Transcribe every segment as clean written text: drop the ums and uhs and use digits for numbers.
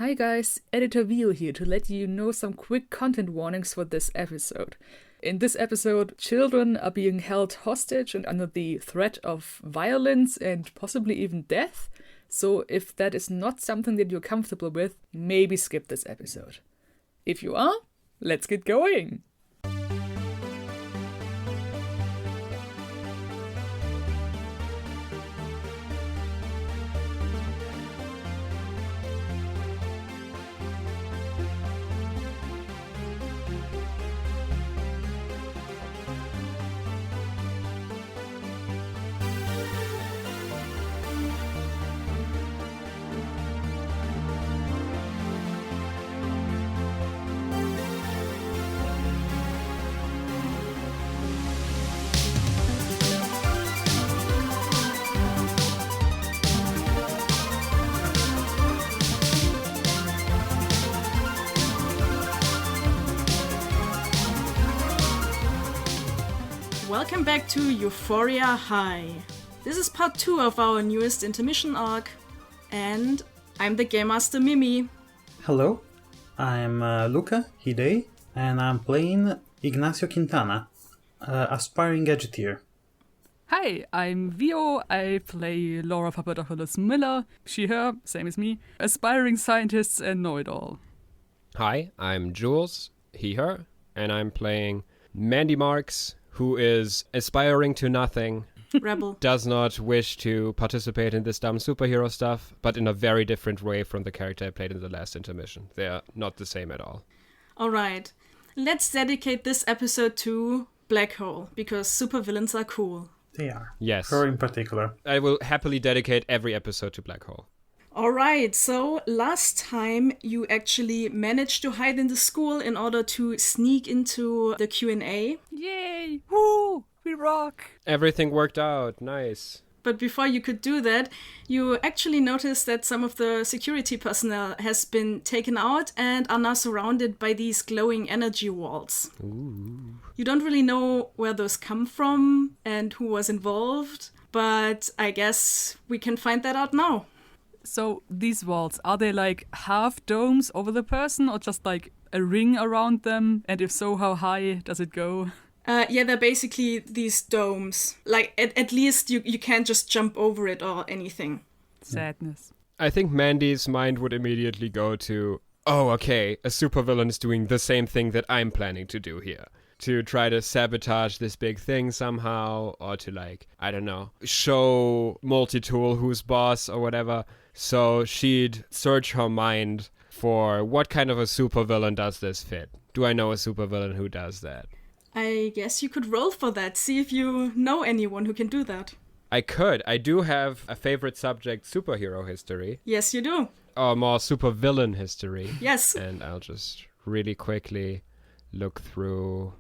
Hi guys, Editor Vio here to let you know some quick content warnings for this episode. In this episode, children are being held hostage and under the threat of violence and possibly even death. So if that is not something that you're comfortable with, maybe skip this episode. If you are, let's get going! Welcome back to Eureka High. This is part 2 of our newest intermission arc, and I'm the Game Master Mimi. Hello, I'm Luca Hidei, and I'm playing Ignacio Quintana, aspiring gadgeteer. Hi, I'm Vio. I play Laura Papadopoulos Miller, she, her, same as me, aspiring scientists and know-it-all. Hi, I'm Jules, he, her, and I'm playing Mandy Marks, who is aspiring to nothing, Rebel. does not wish to participate in this dumb superhero stuff, but in a very different way from the character I played in the last intermission. They are not the same at all. Alright, let's dedicate this episode to Black Hole, because supervillains are cool. They are. Yes. Her in particular. I will happily dedicate every episode to Black Hole. Alright, so last time you actually managed to hide in the school in order to sneak into the Q&A. Yay! Woo! We rock! Everything worked out. Nice. But before you could do that, you actually noticed that some of the security personnel has been taken out and are now surrounded by these glowing energy walls. Ooh. You don't really know where those come from and who was involved, but I guess we can find that out now. So these walls, are they like half domes over the person or just like a ring around them? And if so, how high does it go? Yeah, they're basically these domes. Like, at least you can't just jump over it or anything. Sadness. I think Mandy's mind would immediately go to, oh, okay, a supervillain is doing the same thing that I'm planning to do here. To try to sabotage this big thing somehow, or to, like, I don't know, show Multitool who's boss or whatever. So she'd search her mind for what kind of a supervillain does this fit? Do I know a supervillain who does that? I guess you could roll for that, see if you know anyone who can do that. I could. I do have a favorite subject, superhero history. Yes, you do. Or more supervillain history. Yes. And I'll just really quickly look through.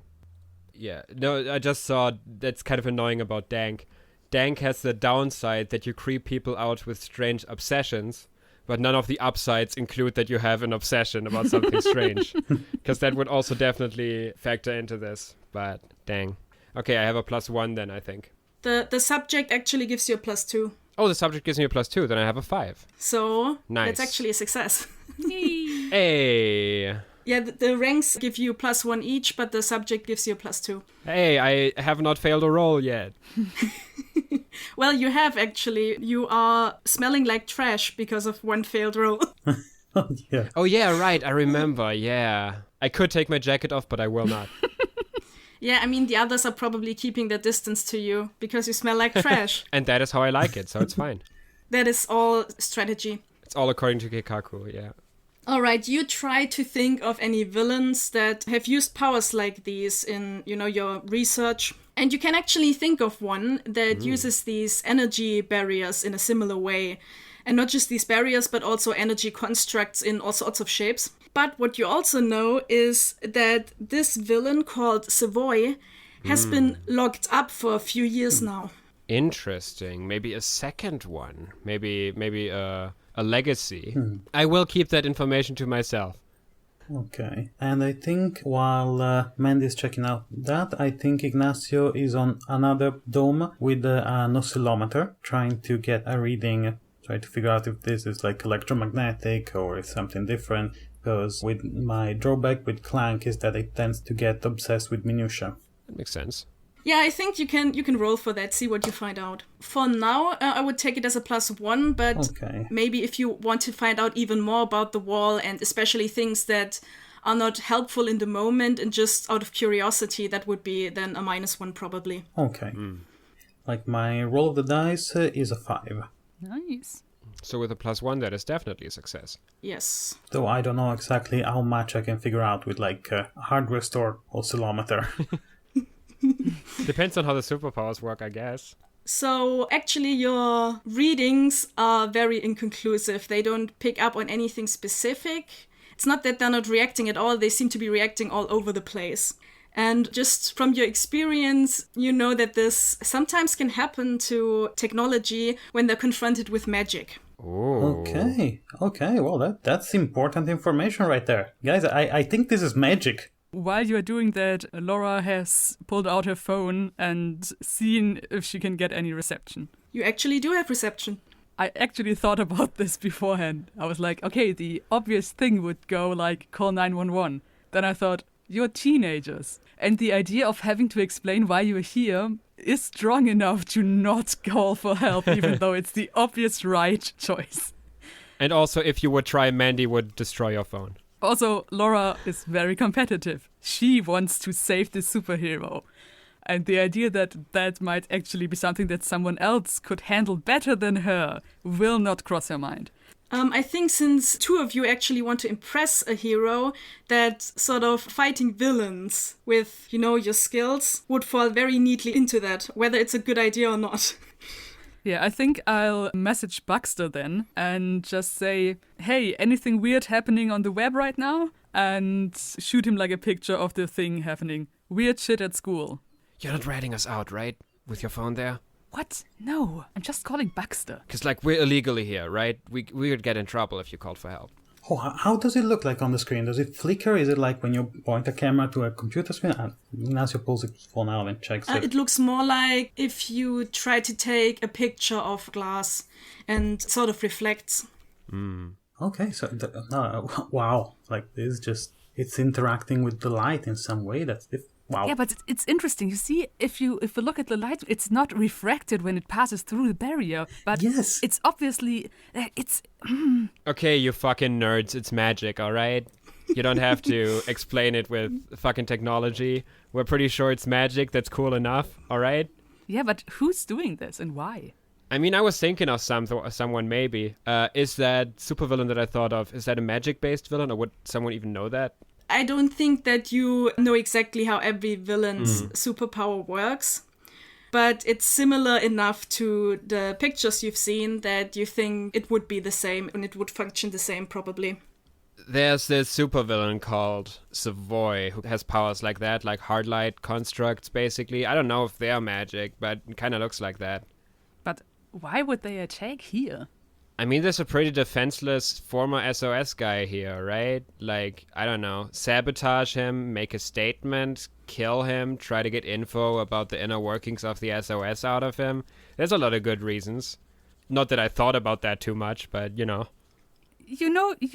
Yeah, no, I just saw that's kind of annoying about Dank. Dank has the downside that you creep people out with strange obsessions, but none of the upsides include that you have an obsession about something strange. Because that would also definitely factor into this, but dang. Okay, I have a +1 then, I think. The subject actually gives you a +2. Oh, the subject gives me a +2, then I have a 5. So, nice. That's actually a success. Hey! Yeah, the ranks give you +1 each, but the subject gives you a +2. Hey, I have not failed a roll yet. Well, you have actually. You are smelling like trash because of one failed roll. Yeah. Oh yeah, right, I remember, yeah. I could take my jacket off, but I will not. Yeah, I mean, the others are probably keeping their distance to you because you smell like trash. And that is how I like it, so it's fine. That is all strategy. It's all according to Keikaku, yeah. Alright, you try to think of any villains that have used powers like these in, your research. And you can actually think of one that uses these energy barriers in a similar way. And not just these barriers, but also energy constructs in all sorts of shapes. But what you also know is that this villain called Savoy has been locked up for a few years now. Interesting. Maybe a second one. Maybe a legacy. I will keep that information to myself. Okay. And I think while Mandy's checking out that, I think Ignacio is on another dome with an oscillometer, trying to get a reading try to figure out if this is like electromagnetic or if something different. Because with my drawback with Clank is that it tends to get obsessed with minutia. That makes sense. Yeah, I think you can roll for that, see what you find out. For now, I would take it as a +1, but maybe if you want to find out even more about the wall, and especially things that are not helpful in the moment and just out of curiosity, that would be then a -1 probably. Okay. Like my roll of the dice is a 5. Nice. So with a +1, that is definitely a success. Yes. Though I don't know exactly how much I can figure out with like a hardware store oscillometer. Depends on how the superpowers work, I guess. So actually your readings are very inconclusive. They don't pick up on anything specific. It's not that they're not reacting at all. They seem to be reacting all over the place. And just from your experience, you know that this sometimes can happen to technology when they're confronted with magic. Oh. Okay. Well, that's important information right there. Guys, I think this is magic. While you're doing that, Laura has pulled out her phone and seen if she can get any reception. You actually do have reception. I actually thought about this beforehand. I was like, okay, the obvious thing would go like call 911. Then I thought, you're teenagers. And the idea of having to explain why you're here is strong enough to not call for help, even though it's the obvious right choice. And also, if you would try, Mandy would destroy your phone. Also, Laura is very competitive. She wants to save the superhero. And the idea that that might actually be something that someone else could handle better than her will not cross her mind. I think since two of you actually want to impress a hero, that sort of fighting villains with, your skills would fall very neatly into that, whether it's a good idea or not. Yeah, I think I'll message Baxter then and just say, hey, anything weird happening on the web right now? And shoot him like a picture of the thing happening. Weird shit at school. You're not ratting us out, right? With your phone there? What? No, I'm just calling Baxter. Because, we're illegally here, right? We would get in trouble if you called for help. Oh, how does it look like on the screen? Does it flicker? Is it like when you point a camera to a computer screen? Ignacio pulls his phone out and checks it. It looks more like if you try to take a picture of glass and sort of reflects. Okay, so, wow. Like, this it's interacting with the light in some way. Wow. Yeah, but it's interesting. You see, if you look at the light, it's not refracted when it passes through the barrier. But yes, it's obviously Okay, you fucking nerds, it's magic, all right? You don't have to explain it with fucking technology. We're pretty sure it's magic. That's cool enough, all right? Yeah, but who's doing this and why? I mean, I was thinking of someone maybe. Is that supervillain that I thought of, is that a magic-based villain, or would someone even know that? I don't think that you know exactly how every villain's superpower works, but it's similar enough to the pictures you've seen that you think it would be the same and it would function the same probably. There's this supervillain called Savoy who has powers like that, like hard light constructs basically. I don't know if they're magic, but it kind of looks like that. But why would they attack here? I mean, there's a pretty defenseless former SOS guy here, right? Like, I don't know, sabotage him, make a statement, kill him, try to get info about the inner workings of the SOS out of him. There's a lot of good reasons. Not that I thought about that too much, but, You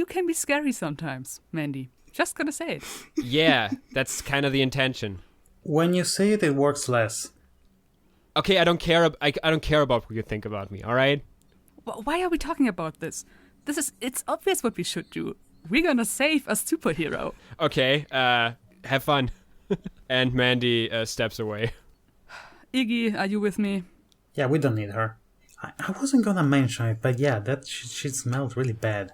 can be scary sometimes, Mandy. Just gonna say it. Yeah, that's kind of the intention. When you say it, it works less. Okay, I don't care. I don't care about what you think about me, all right? Why are we talking about this? It's obvious what we should do. We're gonna save a superhero. Okay, have fun. And Mandy steps away. Iggy, are you with me? Yeah, we don't need her. I wasn't gonna mention it, but yeah, that she smelled really bad.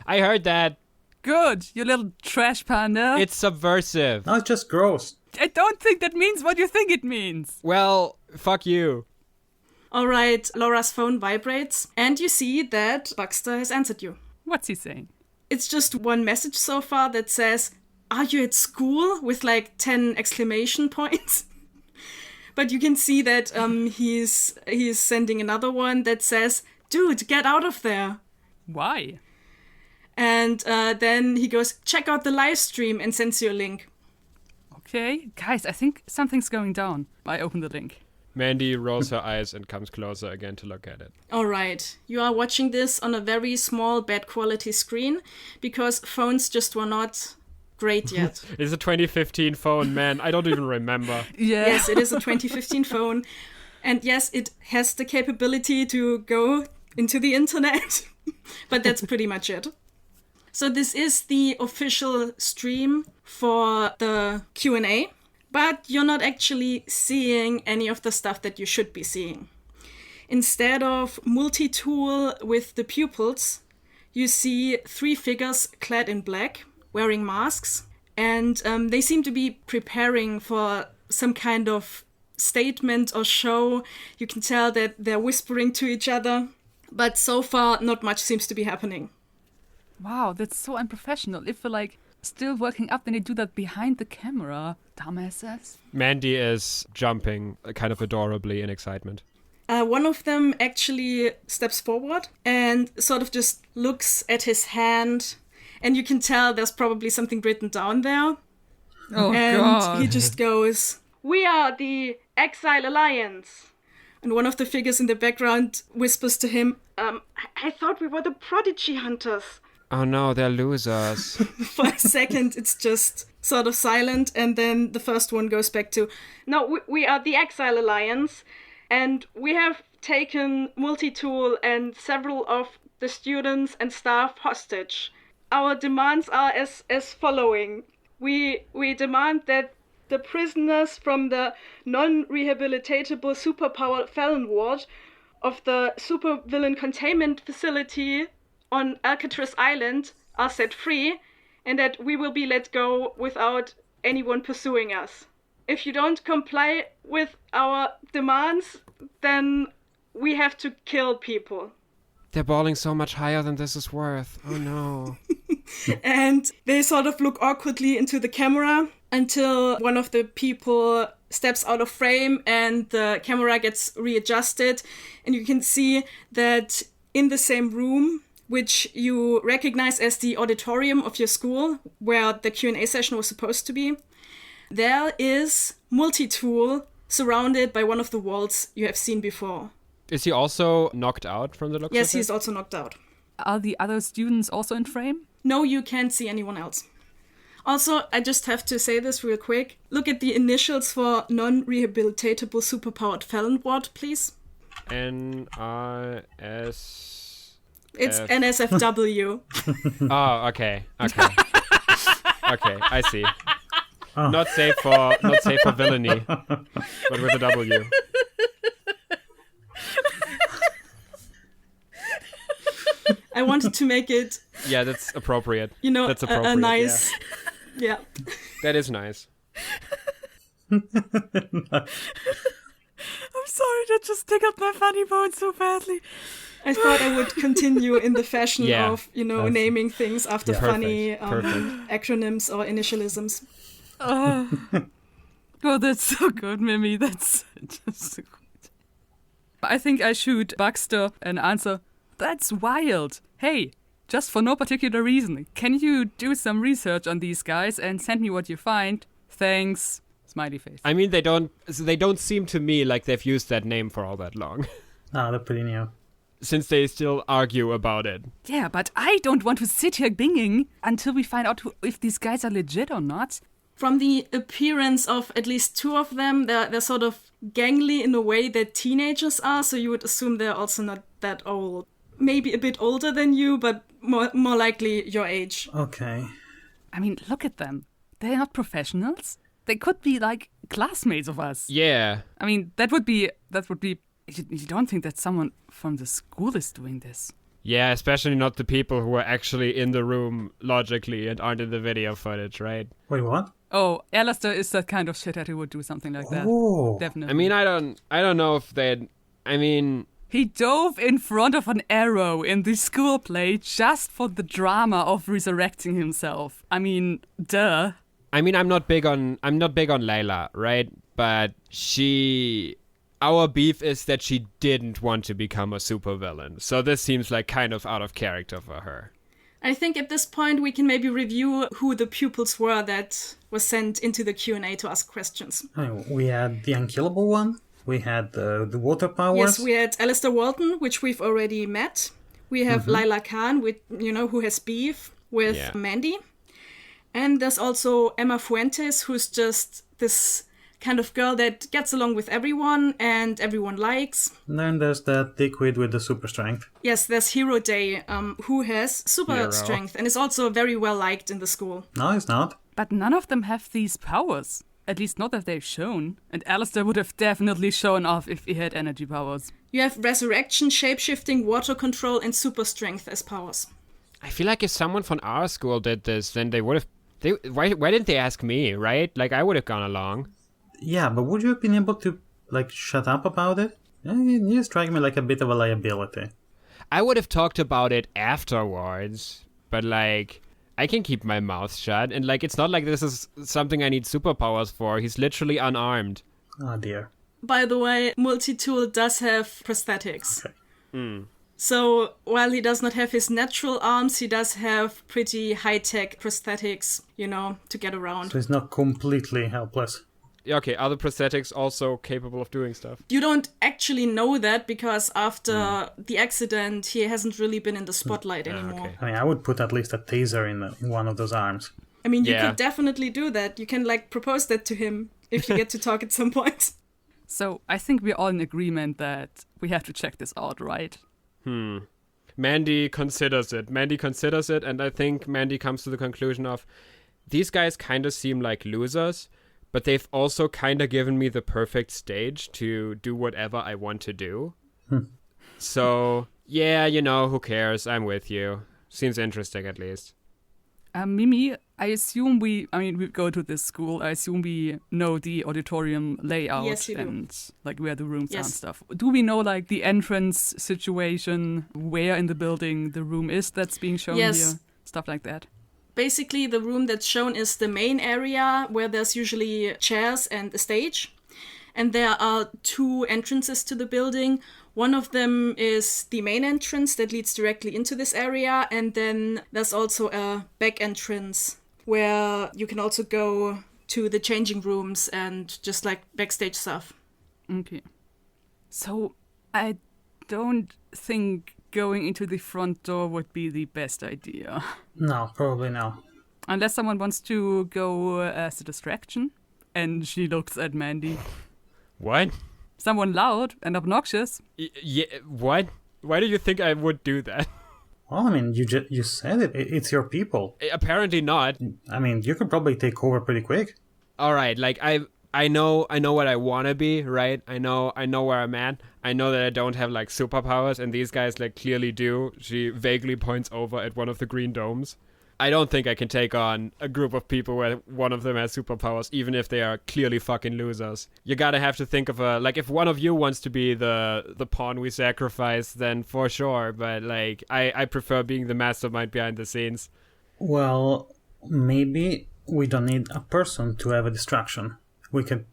I heard that. Good, you little trash panda. It's subversive. No, it's just gross. I don't think that means what you think it means. Well, fuck you. Alright, Laura's phone vibrates, and you see that Baxter has answered you. What's he saying? It's just one message so far that says, "Are you at school?" with like 10 exclamation points. But you can see that he's sending another one that says, "Dude, get out of there." Why? And then he goes, "Check out the live stream," and sends you a link. Okay, guys, I think something's going down. I open the link. Mandy rolls her eyes and comes closer again to look at it. All right. You are watching this on a very small, bad quality screen because phones just were not great yet. It's a 2015 phone, man. I don't even remember. Yeah. Yes, it is a 2015 phone. And yes, it has the capability to go into the internet. But that's pretty much it. So this is the official stream for the Q&A. But you're not actually seeing any of the stuff that you should be seeing. Instead of multi-tool with the pupils, you see 3 figures clad in black, wearing masks, and they seem to be preparing for some kind of statement or show. You can tell that they're whispering to each other, but so far not much seems to be happening. Wow, that's so unprofessional. If we're like still working up, then they do that behind the camera. Dumbasses. Mandy is jumping kind of adorably in excitement. One of them actually steps forward and sort of just looks at his hand, and you can tell there's probably something written down there. Oh, and God. he just goes, "We are the Exile Alliance." And one of the figures in the background whispers to him, I thought we were the Prodigy Hunters. Oh no, they're losers. For a second, it's just sort of silent, and then the first one goes back to, "No, we are the Exile Alliance, and we have taken Multitool and several of the students and staff hostage. Our demands are as following. We demand that the prisoners from the non-rehabilitatable superpower felon ward of the supervillain containment facility on Alcatraz Island are set free, and that we will be let go without anyone pursuing us. If you don't comply with our demands, then we have to kill people." They're balling so much higher than this is worth. Oh no. And they sort of look awkwardly into the camera until one of the people steps out of frame and the camera gets readjusted. And you can see that in the same room, which you recognize as the auditorium of your school, where the Q&A session was supposed to be, there is Multitool surrounded by one of the walls you have seen before. Is he also knocked out from the looks Yes, of it? he's also knocked out. Are the other students also in frame? No, you can't see anyone else. Also, I just have to say this real quick. Look at the initials for non-rehabilitatable superpowered felon ward, please. NRS... It's NSFW. Oh, okay. Okay, I see. Oh. Not safe for villainy, but with a W. I wanted to make it... Yeah, that's appropriate. You know, that's appropriate, a nice... Yeah. That is nice. I'm sorry, that just tickled my funny bone so badly. I thought I would continue in the fashion of, That's, naming things after funny Perfect. acronyms or initialisms. Oh, that's so good, Mimi. That's just so good. I think I shoot Baxter and answer, "That's wild. Hey, just for no particular reason, can you do some research on these guys and send me what you find? Thanks." Smiley face. I mean, they don't seem to me like they've used that name for all that long. Oh, they're pretty new. Since they still argue about it. Yeah, but I don't want to sit here binging until we find out if these guys are legit or not. From the appearance of at least 2 of them, they're sort of gangly in a way that teenagers are, so you would assume they're also not that old. Maybe a bit older than you, but more likely your age. Okay. I mean, look at them. They're not professionals. They could be like classmates of us. Yeah. I mean, that would be. You don't think that someone from the school is doing this? Yeah, especially not the people who are actually in the room logically and aren't in the video footage, right? Wait, what? Oh, Alistair is that kind of shithead who would do something like that. Oh. Definitely. I mean, I don't know if they'd... I mean... He dove in front of an arrow in the school play just for the drama of resurrecting himself. I mean, duh. I mean, I'm not big on Layla, right? But our beef is that she didn't want to become a supervillain. So this seems like kind of out of character for her. I think at this point we can maybe review who the pupils were that were sent into the Q&A to ask questions. We had the unkillable one, We had the water powers. Yes, we had Alistair Walton, which we've already met. We have Lila Khan, with who has beef with Mandy. And there's also Emma Fuentes, who's just this kind of girl that gets along with everyone and everyone likes. And then there's that dickwit with the super strength. Yes, there's Hero Day, who has super strength and is also very well liked in the school. No, he's not. But none of them have these powers. At least not that they've shown. And Alistair would have definitely shown off if he had energy powers. You have resurrection, shapeshifting, water control, and super strength as powers. I feel like if someone from our school did this, then they would have... Why didn't they ask me, right? Like, I would have gone along. Yeah, but would you have been able to, shut up about it? You strike me like a bit of a liability. I would have talked about it afterwards, but, I can keep my mouth shut, and, it's not like this is something I need superpowers for. He's literally unarmed. Oh, dear. By the way, Multi-Tool does have prosthetics. Okay. So, while he does not have his natural arms, he does have pretty high-tech prosthetics, to get around. So he's not completely helpless. Okay, are the prosthetics also capable of doing stuff? You don't actually know that because after the accident, he hasn't really been in the spotlight anymore. Okay. I mean, I would put at least a taser in one of those arms. I mean, you could definitely do that. You can, propose that to him if you get to talk at some point. So, I think we're all in agreement that we have to check this out, right? Mandy considers it, and I think Mandy comes to the conclusion of, these guys kind of seem like losers, but they've also kind of given me the perfect stage to do whatever I want to do. So, who cares? I'm with you. Seems interesting, at least. Mimi, I assume we go to this school. I assume we know the auditorium layout and where the rooms are and stuff. Do we know the entrance situation, where in the building the room is that's being shown here? Stuff like that. Basically, the room that's shown is the main area where there's usually chairs and a stage. And there are two entrances to the building. One of them is the main entrance that leads directly into this area. And then there's also a back entrance where you can also go to the changing rooms and just backstage stuff. Okay. So I don't think going into the front door would be the best idea. No, probably no. Unless someone wants to go as a distraction. And she looks at Mandy. What? Someone loud and obnoxious. What? Why do you think I would do that? Well, I mean, you said it. It's your people. Apparently not. I mean, you could probably take over pretty quick. All right, I know what I want to be, right? I know where I'm at. I know that I don't have superpowers, and these guys clearly do. She vaguely points over at one of the green domes. I don't think I can take on a group of people where one of them has superpowers, even if they are clearly fucking losers. You gotta have to think of if one of you wants to be the pawn we sacrifice, then for sure. But I prefer being the mastermind behind the scenes. Well, maybe we don't need a person to have a distraction. We can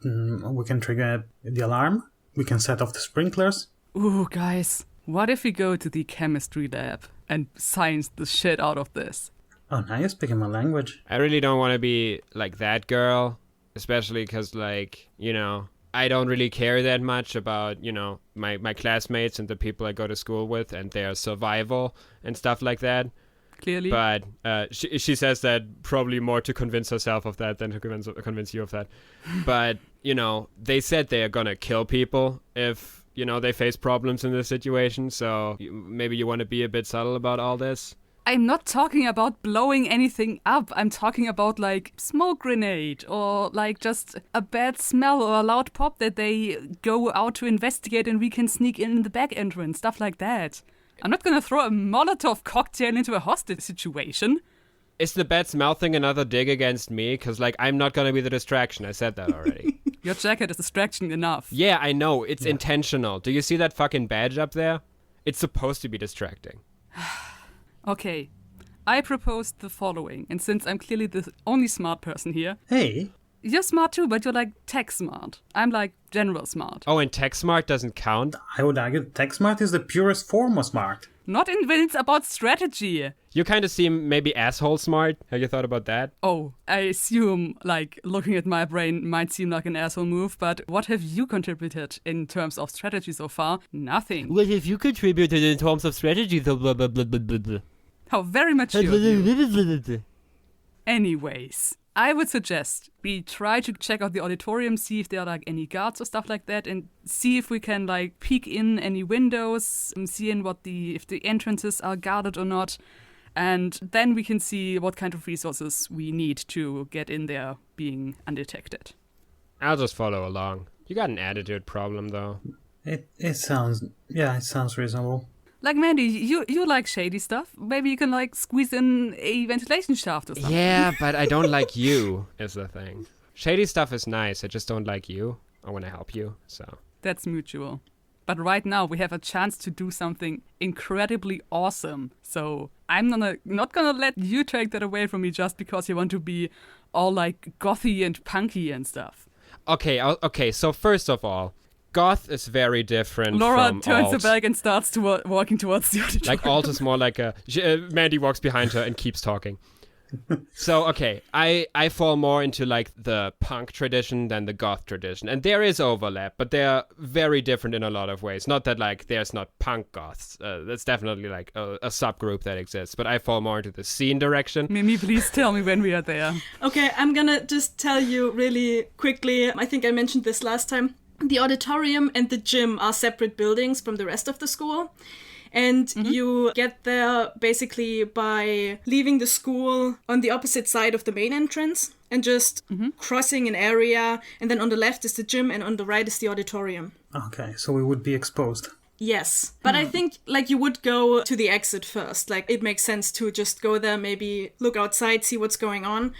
trigger the alarm. We can set off the sprinklers. Ooh, guys, what if we go to the chemistry lab and science the shit out of this? Oh, now you're speaking my language. I really don't want to be that girl, especially because, I don't really care that much about, my classmates and the people I go to school with and their survival and stuff like that. Clearly. But she says that probably more to convince herself of that than to convince you of that. But, they said they are going to kill people if, they face problems in this situation. So maybe you want to be a bit subtle about all this. I'm not talking about blowing anything up. I'm talking about smoke grenade or just a bad smell or a loud pop that they go out to investigate and we can sneak in the back entrance, stuff like that. I'm not gonna throw a Molotov cocktail into a hostage situation. Is the bad smell thing another dig against me? Because I'm not gonna be the distraction. I said that already. Your jacket is distraction enough. Yeah, I know. It's intentional. Do you see that fucking badge up there? It's supposed to be distracting. Okay, I propose the following, and since I'm clearly the only smart person here... Hey! You're smart too, but you're tech smart. I'm general smart. Oh, and tech smart doesn't count? I would argue tech smart is the purest form of smart. Not in when it's about strategy. You kind of seem maybe asshole smart. Have you thought about that? Oh, I assume, like, looking at my brain might seem like an asshole move, but what have you contributed in terms of strategy so far? Nothing. What have you contributed in terms of strategy? Blah, blah, blah, blah, blah, blah. How very mature of you. Anyways, I would suggest we try to check out the auditorium, see if there are like any guards or stuff like that, and see if we can like peek in any windows, see in if the entrances are guarded or not, and then we can see what kind of resources we need to get in there being undetected. I'll just follow along. You got an attitude problem, though. It sounds reasonable. Like, Mandy, you like shady stuff. Maybe you can, like, squeeze in a ventilation shaft or something. Yeah, but I don't like you, is the thing. Shady stuff is nice. I just don't like you. I want to help you, so. That's mutual. But right now, we have a chance to do something incredibly awesome. So I'm not gonna let you take that away from me just because you want to be all, like, gothy and punky and stuff. Okay, so first of all, goth is very different Laura from turns alt. her back and starts walking towards the auditorium. Like, alt is more like Mandy walks behind her and keeps talking. So, okay, I fall more into, like, the punk tradition than the goth tradition. And there is overlap, but they're very different in a lot of ways. Not that, like, there's not punk goths. That's definitely, like, a subgroup that exists. But I fall more into the scene direction. Mimi, please tell me when we are there. Okay, I'm gonna just tell you really quickly. I think I mentioned this last time. The auditorium and the gym are separate buildings from the rest of the school. And you get there basically by leaving the school on the opposite side of the main entrance and just crossing an area. And then on the left is the gym and on the right is the auditorium. Okay, so we would be exposed. Yes, but I think like you would go to the exit first. Like it makes sense to just go there, maybe look outside, see what's going on.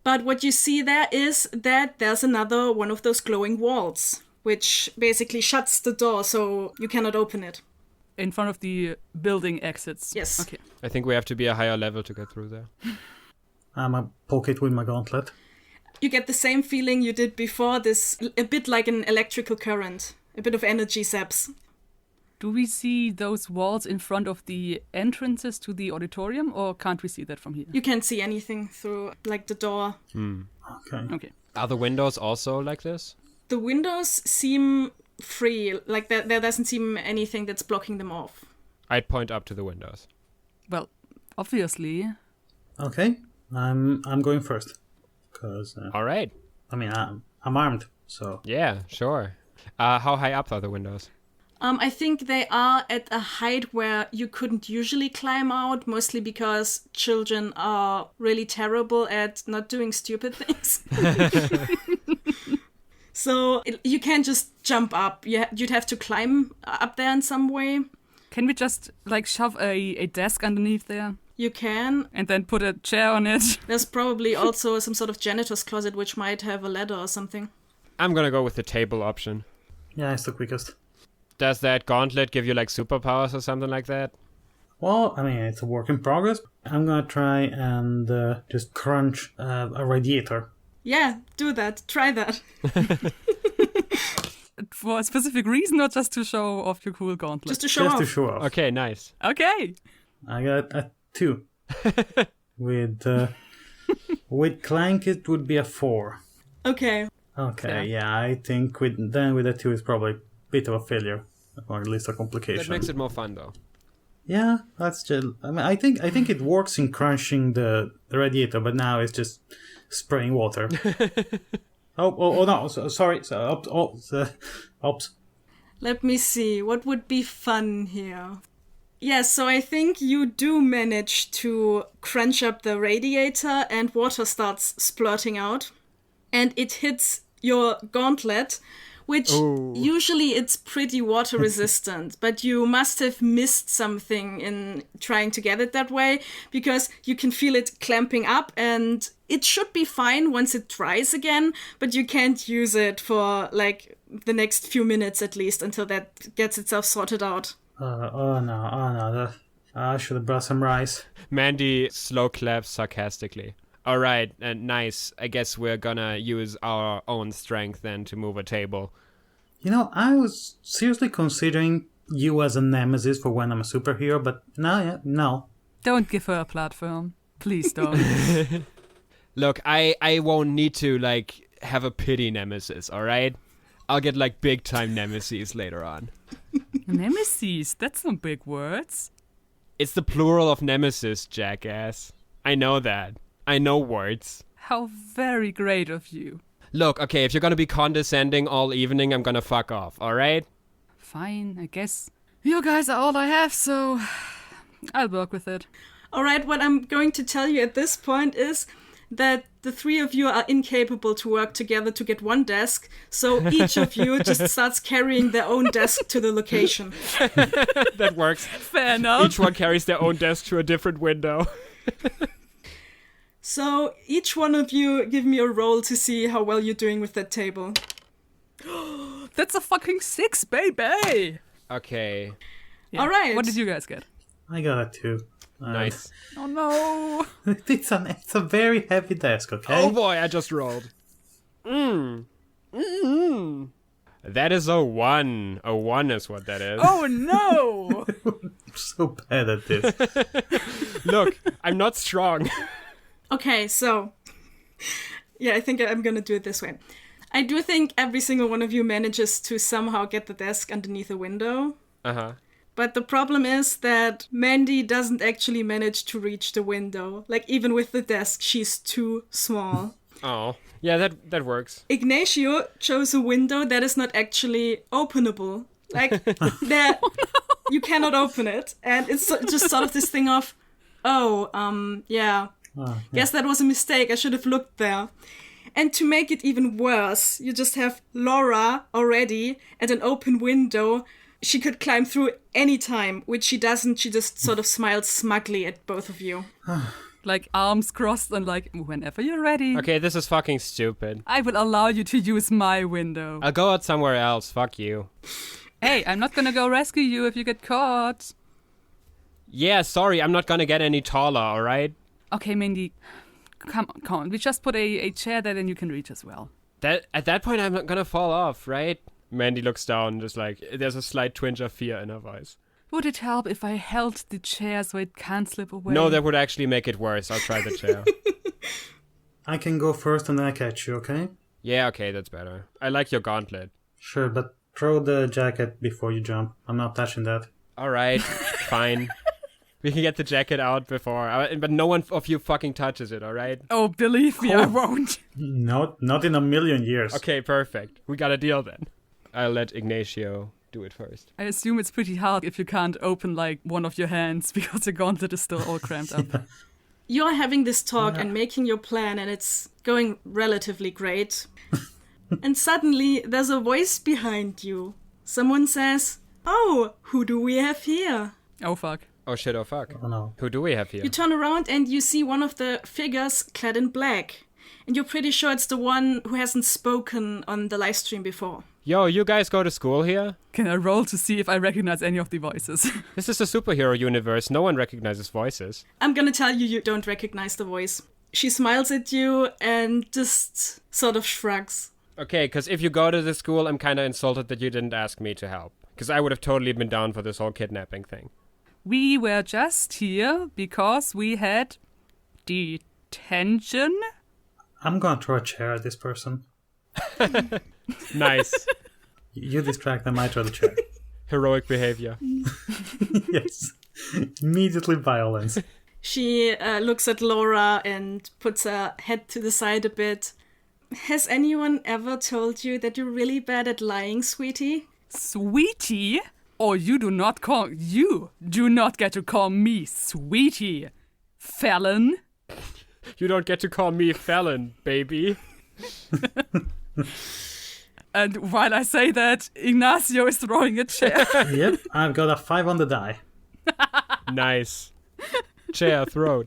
But what you see there is that there's another one of those glowing walls, which basically shuts the door so you cannot open it. In front of the building exits? Yes. Okay. I think we have to be a higher level to get through there. I'm a poke it with my gauntlet. You get the same feeling you did before, this a bit like an electrical current, a bit of energy zaps. Do we see those walls in front of the entrances to the auditorium, or can't we see that from here? You can't see anything through, like, the door. Okay. Are the windows also like this? The windows seem free, like there doesn't seem anything that's blocking them off. I'd point up to the windows. Well, obviously. Okay, I'm going first. Because, All right. I mean, I'm armed, so... Yeah, sure. How high up are the windows? I think they are at a height where you couldn't usually climb out, mostly because children are really terrible at not doing stupid things. So you can't just jump up. You'd have to climb up there in some way. Can we just, like, shove a desk underneath there? You can. And then put a chair on it? There's probably also some sort of janitor's closet which might have a ladder or something. I'm gonna go with the table option. Yeah, it's the quickest. Does that gauntlet give you, like, superpowers or something like that? Well, I mean, it's a work in progress. I'm gonna try and just crunch a radiator. Yeah, do that. Try that. For a specific reason, or just to show off your cool gauntlet? Just to show Just off. to show off. Okay, nice. Okay. I got a 2. With Clank, it would be a 4. Okay. Okay, yeah, I think with a 2 is probably a bit of a failure, or at least a complication. That makes it more fun, though. Yeah, that's just. I mean, I think it works in crunching the radiator, but now it's just spraying water. oh no! Sorry. Oops. Let me see. What would be fun here? Yes, so I think you do manage to crunch up the radiator and water starts splurting out. And it hits your gauntlet, which usually it's pretty water resistant, but you must have missed something in trying to get it that way, because you can feel it clamping up and it should be fine once it dries again, but you can't use it for like the next few minutes at least until that gets itself sorted out. Oh no. I should have brought some rice. Mandy slow claps sarcastically. All right, and nice. I guess we're gonna use our own strength then to move a table. You know, I was seriously considering you as a nemesis for when I'm a superhero, but no. Don't give her a platform. Please don't. Look, I won't need to, like, have a pity nemesis, alright? I'll get, like, big-time nemesis later on. Nemesis? That's some big words. It's the plural of nemesis, jackass. I know that. I know words. How very great of you. Look, okay, if you're gonna be condescending all evening, I'm gonna fuck off, alright? Fine, I guess. You guys are all I have, so I'll work with it. All right, what I'm going to tell you at this point is that the three of you are incapable to work together to get one desk, so each of you just starts carrying their own desk to the location. That works. Fair enough. Each one carries their own desk to a different window. So each one of you give me a roll to see how well you're doing with that table. That's a fucking 6, baby! Okay. Yeah. All right. What did you guys get? I got a 2. Nice. Oh no! It's a very heavy desk, okay? Oh boy, I just rolled. That is a 1. A 1 is what that is. Oh no! I'm so bad at this. Look, I'm not strong. Okay, so yeah, I think I'm gonna do it this way. I do think every single one of you manages to somehow get the desk underneath a window. Uh-huh. But the problem is that Mandy doesn't actually manage to reach the window. Like, even with the desk, she's too small. Oh. Yeah, that works. Ignacio chose a window that is not actually openable. Like, there, you cannot open it. And it's just sort of this thing of, yeah. Guess that was a mistake. I should have looked there. And to make it even worse, you just have Laura already at an open window. She could climb through any time, which she doesn't. She just sort of smiles smugly at both of you. Like, arms crossed and like, whenever you're ready. Okay, this is fucking stupid. I will allow you to use my window. I'll go out somewhere else. Fuck you. Hey, I'm not gonna go rescue you if you get caught. Yeah, sorry, I'm not gonna get any taller, alright? Okay, Mindy, come on. We just put a chair there, then you can reach as well. At that point, I'm not gonna fall off, right? Mandy looks down, just like, there's a slight twinge of fear in her voice. Would it help if I held the chair so it can't slip away? No, that would actually make it worse. I'll try the chair. I can go first and then I catch you, okay? Yeah, okay, that's better. I like your gauntlet. Sure, but throw the jacket before you jump. I'm not touching that. Alright, fine. We can get the jacket out before, but no one of you fucking touches it, alright? Oh, believe me, I won't. Not in a million years. Okay, perfect. We got a deal then. I'll let Ignacio do it first. I assume it's pretty hard if you can't open, like, one of your hands because your gauntlet is still all cramped up. You're having this talk and making your plan, and it's going relatively great. And suddenly, there's a voice behind you. Someone says, "Oh, who do we have here?" Oh, fuck. Oh shit, oh fuck. Oh no. Who do we have here? You turn around and you see one of the figures clad in black. And you're pretty sure it's the one who hasn't spoken on the live stream before. Yo, you guys go to school here? Can I roll to see if I recognize any of the voices? This is a superhero universe. No one recognizes voices. I'm gonna tell you, you don't recognize the voice. She smiles at you and just sort of shrugs. Okay, because if you go to the school, I'm kind of insulted that you didn't ask me to help. Because I would have totally been down for this whole kidnapping thing. We were just here because we had detention. I'm gonna throw a chair at this person. Nice. You distract them, I throw the chair. Heroic behavior. Yes. Immediately violence. She looks at Laura and puts her head to the side a bit. Has anyone ever told you that you're really bad at lying, sweetie? Sweetie? Or you do not get to call me sweetie. Felon? You don't get to call me felon, baby. And while I say that, Ignacio is throwing a chair. Yep, I've got a 5 on the die. Nice. Chair throw.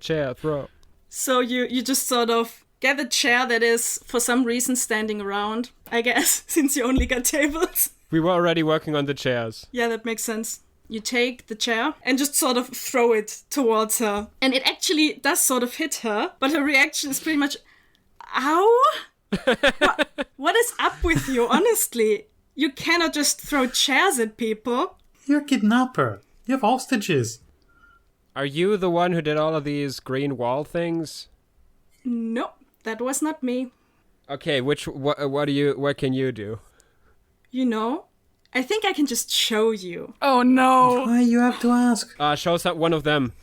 So you just sort of get a chair that is, for some reason, standing around, I guess, since you only got tables. We were already working on the chairs. Yeah, that makes sense. You take the chair and just sort of throw it towards her. And it actually does sort of hit her, but her reaction is pretty much, ow? What is up with you, honestly? You cannot just throw chairs at people. You're a kidnapper. You have hostages. Are you the one who did all of these green wall things? No, that was not me. Okay, what can you do? You know, I think I can just show you. Oh no! Why you have to ask? Show one of them.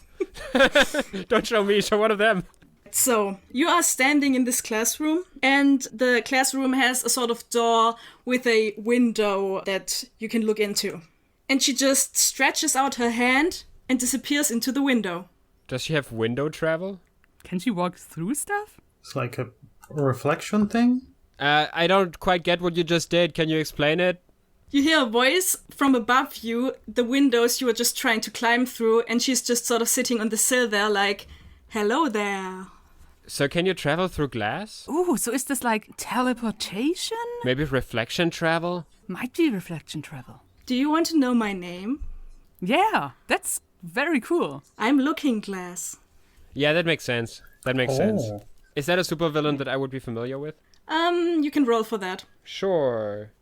Don't show me, show one of them. So, you are standing in this classroom, and the classroom has a sort of door with a window that you can look into. And she just stretches out her hand and disappears into the window. Does she have window travel? Can she walk through stuff? It's like a reflection thing? I don't quite get what you just did. Can you explain it? You hear a voice from above you, the windows you were just trying to climb through, and she's just sort of sitting on the sill there like, hello there. So can you travel through glass? Ooh, so is this like teleportation? Maybe reflection travel? Might be reflection travel. Do you want to know my name? Yeah, that's very cool. I'm Looking Glass. Yeah, that makes sense. That makes sense. Is that a supervillain that I would be familiar with? You can roll for that. Sure.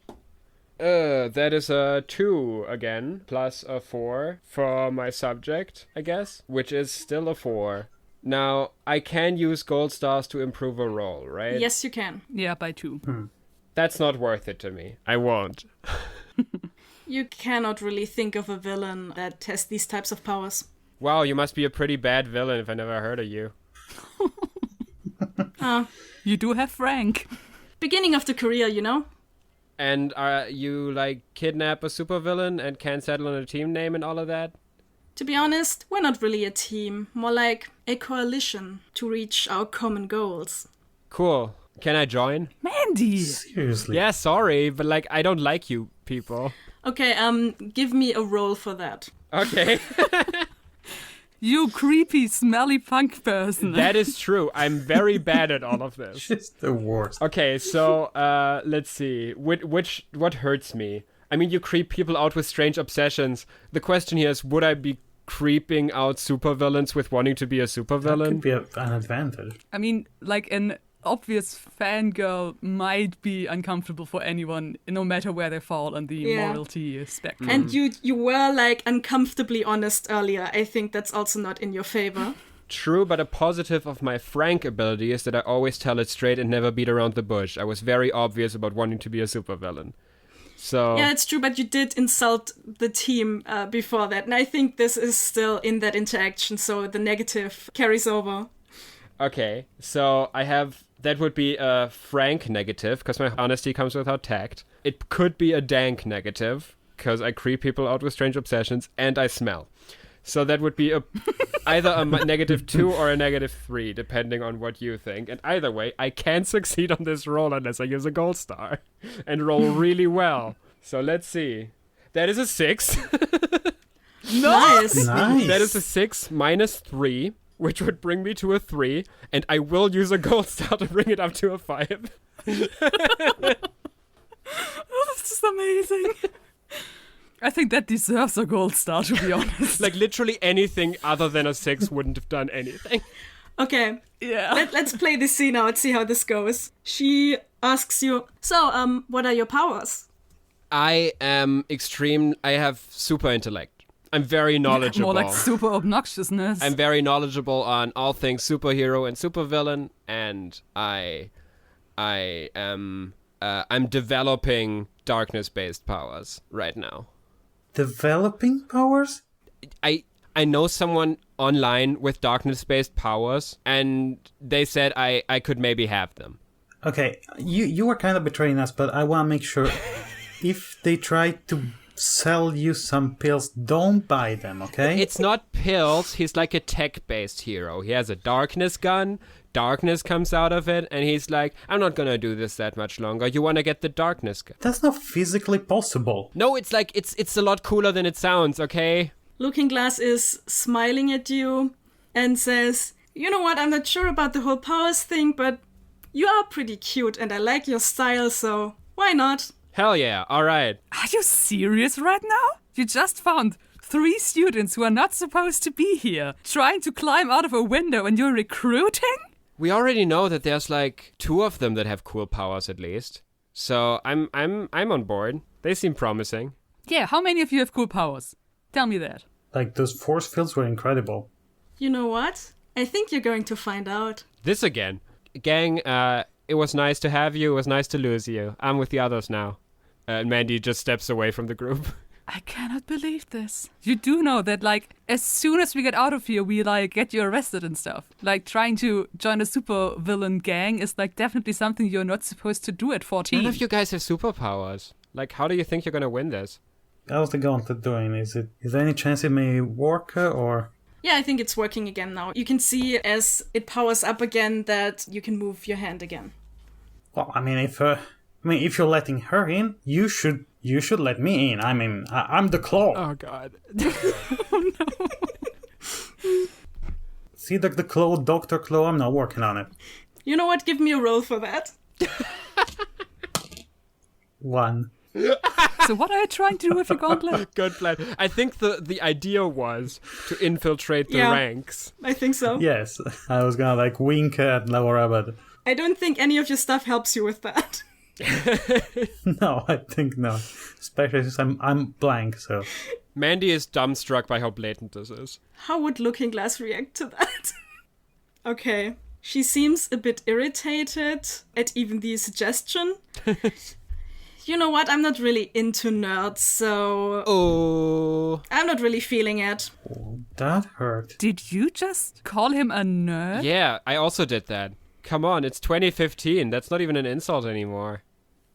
That is a 2 again, plus a 4 for my subject, I guess, which is still a 4. Now, I can use gold stars to improve a roll, right? Yes, you can. Yeah, by 2. That's not worth it to me. I won't. You cannot really think of a villain that has these types of powers. Wow, you must be a pretty bad villain if I never heard of you. You do have Frank. Beginning of the career, you know? And you, like, kidnap a supervillain and can settle on a team name and all of that? To be honest, we're not really a team. More like a coalition to reach our common goals. Cool. Can I join? Mandy! Seriously? Yeah, sorry, but, like, I don't like you people. Okay, give me a roll for that. Okay. You creepy, smelly punk person. That is true. I'm very bad at all of this. Just the worst. Okay, so let's see. What hurts me? I mean, you creep people out with strange obsessions. The question here is, would I be creeping out supervillains with wanting to be a That could supervillain? be an advantage. I mean, like an obvious fangirl might be uncomfortable for anyone, no matter where they fall on the Yeah. morality spectrum. And you were like uncomfortably honest earlier. I think that's also not in your favor. True, but a positive of my Frank ability is that I always tell it straight and never beat around the bush. I was very obvious about wanting to be a supervillain. So Yeah, it's true, but you did insult the team before that. And I think this is still in that interaction, so the negative carries over. okay, so I have that would be a Frank negative because my honesty comes without tact. It could be a dank negative because I creep people out with strange obsessions and I smell. So that would be either a -2 or a -3, depending on what you think. And either way, I can't succeed on this roll unless I use a gold star and roll really well. So let's see. That is a 6. Nice. Nice. That is a 6 -3, which would bring me to a 3. And I will use a gold star to bring it up to a 5. Oh, this is amazing. I think that deserves a gold star, to be honest. Like, literally anything other than a 6 wouldn't have done anything. Okay, Yeah. let's play this scene now and see how this goes. She asks you, so, what are your powers? I am I have super intellect. I'm very knowledgeable. More like super obnoxiousness. I'm very knowledgeable on all things superhero and supervillain, and I'm developing darkness-based powers right now. Developing powers? I know someone online with darkness-based powers, and they said I could maybe have them. Okay, you were kind of betraying us, but I want to make sure if they try to sell you some pills, don't buy them, okay? It's not pills. He's like a tech-based hero. He has a darkness gun. Darkness comes out of it, and he's like, I'm not gonna do this that much longer. You wanna get the darkness gun? That's not physically possible. No, it's like, it's a lot cooler than it sounds, okay? Looking Glass is smiling at you and says, you know what, I'm not sure about the whole powers thing, but you are pretty cute and I like your style, so why not? Hell yeah, alright. Are you serious right now? You just found 3 students who are not supposed to be here, trying to climb out of a window, and you're recruiting? We already know that there's like 2 of them that have cool powers at least. So I'm on board. They seem promising. Yeah, how many of you have cool powers? Tell me that. Like, those force fields were incredible. You know what? I think you're going to find out. This again. Gang, it was nice to have you. It was nice to lose you. I'm with the others now. And Mandy just steps away from the group. I cannot believe this. You do know that, like, as soon as we get out of here, we, like, get you arrested and stuff. Like, trying to join a super villain gang is, like, definitely something you're not supposed to do at 14. None of you guys have superpowers. Like, how do you think you're gonna win this? How's the gauntlet doing? Is there any chance it may work, or? Yeah, I think it's working again now. You can see as it powers up again that you can move your hand again. Well, I mean, if you're letting her in, you should let me in. I mean, I'm the claw. Oh, God. Oh, no. See the claw, Dr. Claw? I'm not working on it. You know what? Give me a roll for that. 1. So what are you trying to do with your gauntlet? Good plan. I think the idea was to infiltrate the ranks. I think so. Yes, I was gonna like wink at Laura, but I don't think any of your stuff helps you with that. no, I think not. Especially since I'm blank, so. Mandy is dumbstruck by how blatant this is. How would Looking Glass react to that? Okay. She seems a bit irritated at even the suggestion. You know what? I'm not really into nerds, so... Oh. I'm not really feeling it. Oh, that hurt. Did you just call him a nerd? Yeah, I also did that. Come on, it's 2015. That's not even an insult anymore.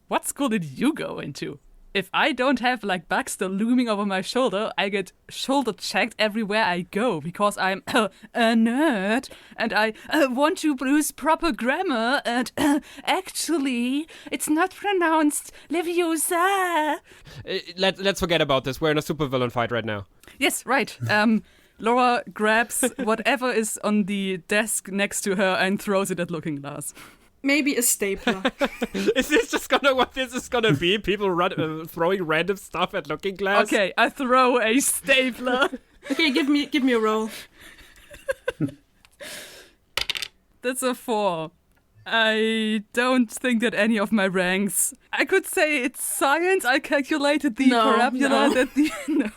What school did you go into? If I don't have, like, Baxter looming over my shoulder, I get shoulder checked everywhere I go because I'm a nerd and I want to use proper grammar and actually, it's not pronounced Leviosa. Let's forget about this. We're in a supervillain fight right now. Yes, right. Laura grabs whatever is on the desk next to her and throws it at Looking Glass. Maybe a stapler. Is this just what this is gonna be? People throwing random stuff at Looking Glass? Okay, I throw a stapler. Okay, give me a roll. That's a 4. I don't think that any of my ranks... I could say it's science. I calculated the parabola that the... No.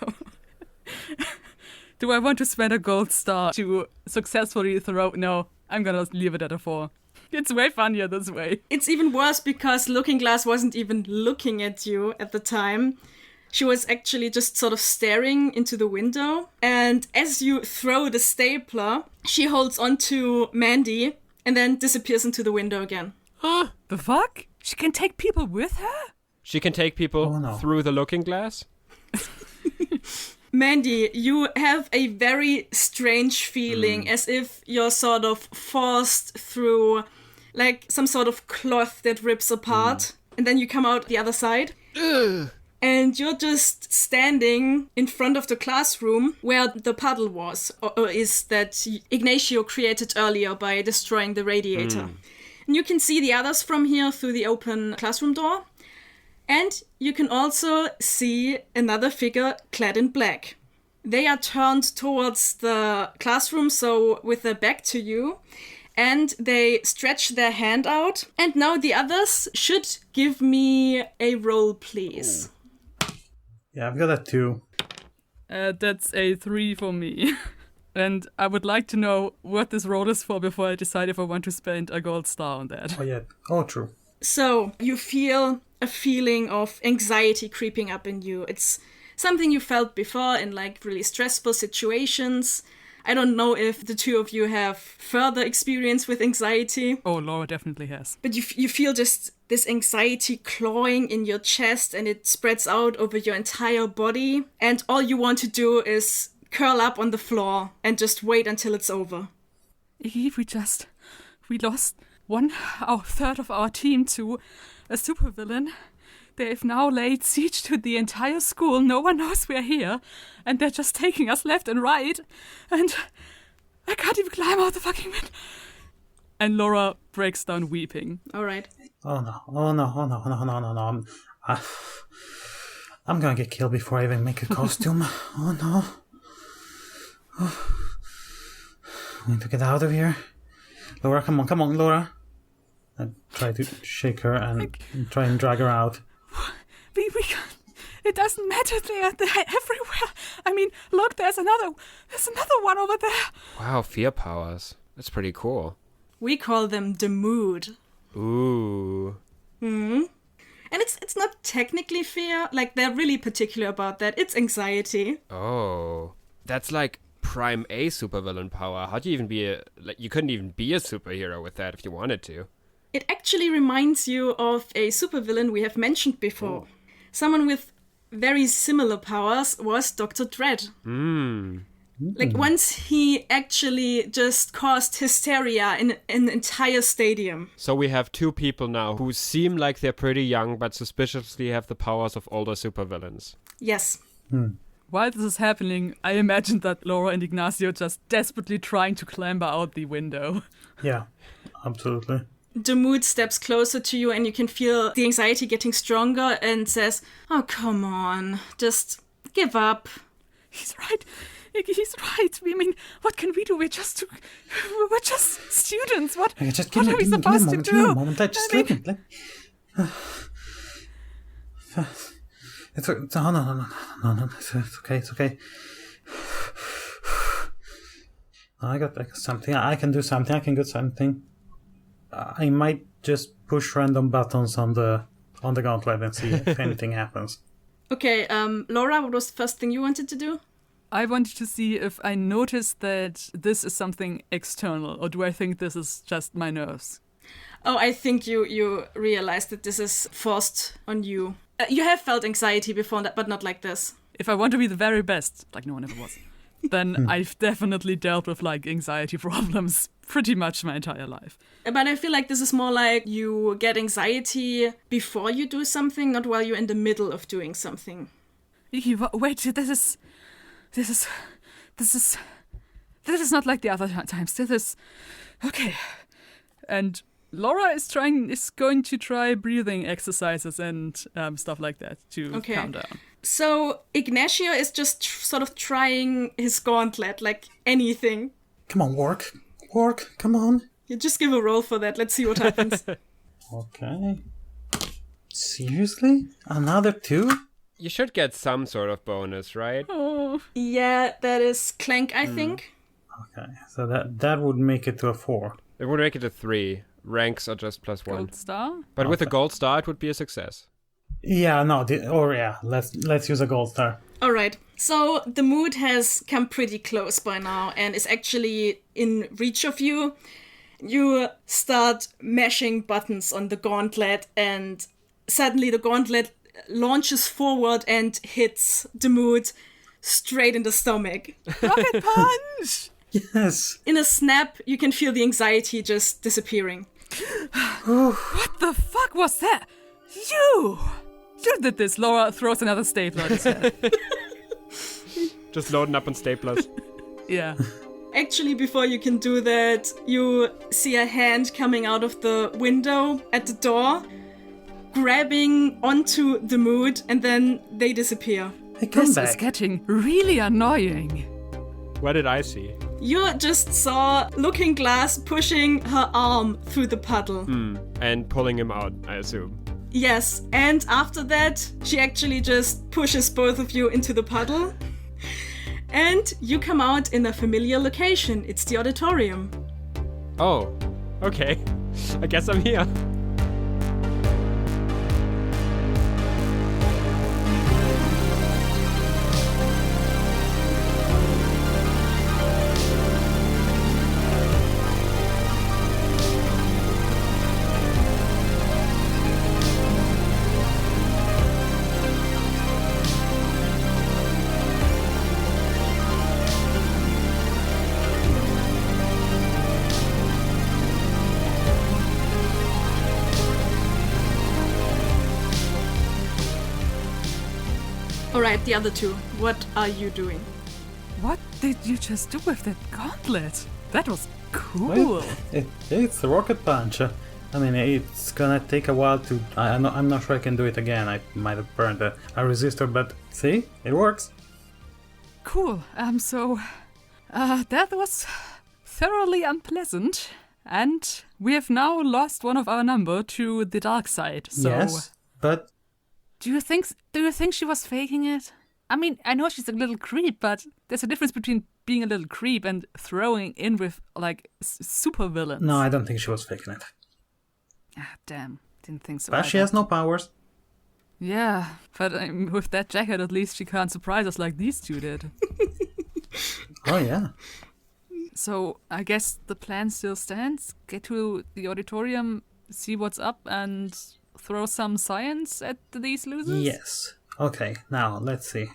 Do I want to spend a gold star to successfully throw... No, I'm gonna leave it at a 4. It's way funnier this way. It's even worse because Looking Glass wasn't even looking at you at the time. She was actually just sort of staring into the window. And as you throw the stapler, she holds onto Mandy and then disappears into the window again. Huh? The fuck? She can take people with her? She can take people through the Looking Glass? Mandy, you have a very strange feeling as if you're sort of forced through like some sort of cloth that rips apart and then you come out the other side. Ugh. And you're just standing in front of the classroom where the puddle was, or is that Ignacio created earlier by destroying the radiator. And you can see the others from here through the open classroom door. And you can also see another figure clad in black. They are turned towards the classroom, so with their back to you. And they stretch their hand out. And now the others should give me a roll, please. Yeah, I've got that too. That's a 3 for me. And I would like to know what this roll is for before I decide if I want to spend a gold star on that. Oh, yeah. Oh, true. So you feel a feeling of anxiety creeping up in you. It's something you felt before in like really stressful situations. I don't know if the two of you have further experience with anxiety. Oh, Laura definitely has. But you feel just this anxiety clawing in your chest and it spreads out over your entire body. And all you want to do is curl up on the floor and just wait until it's over. We lost a third of our team to a supervillain. They've now laid siege to the entire school. No one knows we're here. And they're just taking us left and right. And I can't even climb out the fucking window. And Laura breaks down weeping. All right. Oh no. I'm gonna get killed before I even make a costume. Oh no. I need to get out of here. Laura, come on, Laura. I try to shake her and try and drag her out. We can't. It doesn't matter. They're everywhere. I mean, look, there's another one over there. Wow, fear powers. That's pretty cool. We call them the mood. Ooh. Hmm. And it's not technically fear. Like, they're really particular about that. It's anxiety. Oh. That's like prime A supervillain power. How do you even be you couldn't even be a superhero with that if you wanted to. It actually reminds you of a supervillain we have mentioned before. Someone with very similar powers was Dr. Dread. Like, once he actually just caused hysteria in an entire stadium. So we have two people now who seem like they're pretty young but suspiciously have the powers of older supervillains. Yes. While this is happening, I imagine that Laura and Ignacio just desperately trying to clamber out the window. Yeah, absolutely. The mood steps closer to you and you can feel the anxiety getting stronger and says, "Oh, come on, just give up." He's right. He's right. I mean, what can we do? We're just students. What Okay, just are we supposed to do? Give me a moment. Just let me. No. It's okay. I got something. I can do something. I can get something. I might just push random buttons on the gauntlet and see if anything happens. Okay, Laura, what was the first thing you wanted to do? I wanted to see if I noticed that this is something external, or do I think this is just my nerves? Oh, I think you realized that this is forced on you. You have felt anxiety before, but not like this. If I want to be the very best, like no one ever was, then I've definitely dealt with like anxiety problems pretty much my entire life. But I feel like this is more like you get anxiety before you do something, not while you're in the middle of doing something. Wait, this is not like the other times. This is okay. And Laura is going to try breathing exercises and stuff like that to calm down. So Ignacio is just sort of trying his gauntlet, like anything. Come on, work, come on. You just give a roll for that. Let's see what happens. Okay. Seriously? Another 2? You should get some sort of bonus, right? Oh. Yeah, that is Clank, I think. Okay, so that would make it to a 4. It would make it a 3. Ranks are just +1. Gold star? But with a gold star, it would be a success. Yeah, no, let's use a gold star. All right. So the mood has come pretty close by now and is actually in reach of you. You start mashing buttons on the gauntlet and suddenly the gauntlet launches forward and hits the mood straight in the stomach. Rocket punch! Yes. In a snap, you can feel the anxiety just disappearing. What the fuck was that? You did this. Laura throws another stapler at his head. Just loading up on staplers. Yeah. Actually, before you can do that, you see a hand coming out of the window at the door, grabbing onto the mood, and then they disappear. Hey, come This back. is getting really annoying. What did I see? You just saw Looking Glass pushing her arm through the puddle. And pulling him out, I assume. Yes, and after that, she actually just pushes both of you into the puddle. And you come out in a familiar location. It's the auditorium. Oh, okay. I guess I'm here. Alright, the other two. What are you doing? What did you just do with that gauntlet? That was cool. Well, it's the rocket punch. I mean, it's gonna take a while to... I'm not sure I can do it again. I might have burned a resistor, but see? It works. Cool. So that was thoroughly unpleasant. And we have now lost one of our number to the dark side. So Yes, but Do you think she was faking it? I mean, I know she's a little creep, but there's a difference between being a little creep and throwing in with, like, super villains. No, I don't think she was faking it. Ah, damn. Didn't think so. But she has no powers. Yeah, but with that jacket, at least she can't surprise us like these two did. Oh, yeah. So I guess the plan still stands. Get to the auditorium, see what's up, and throw some science at these losers? Yes. Okay, now, let's see.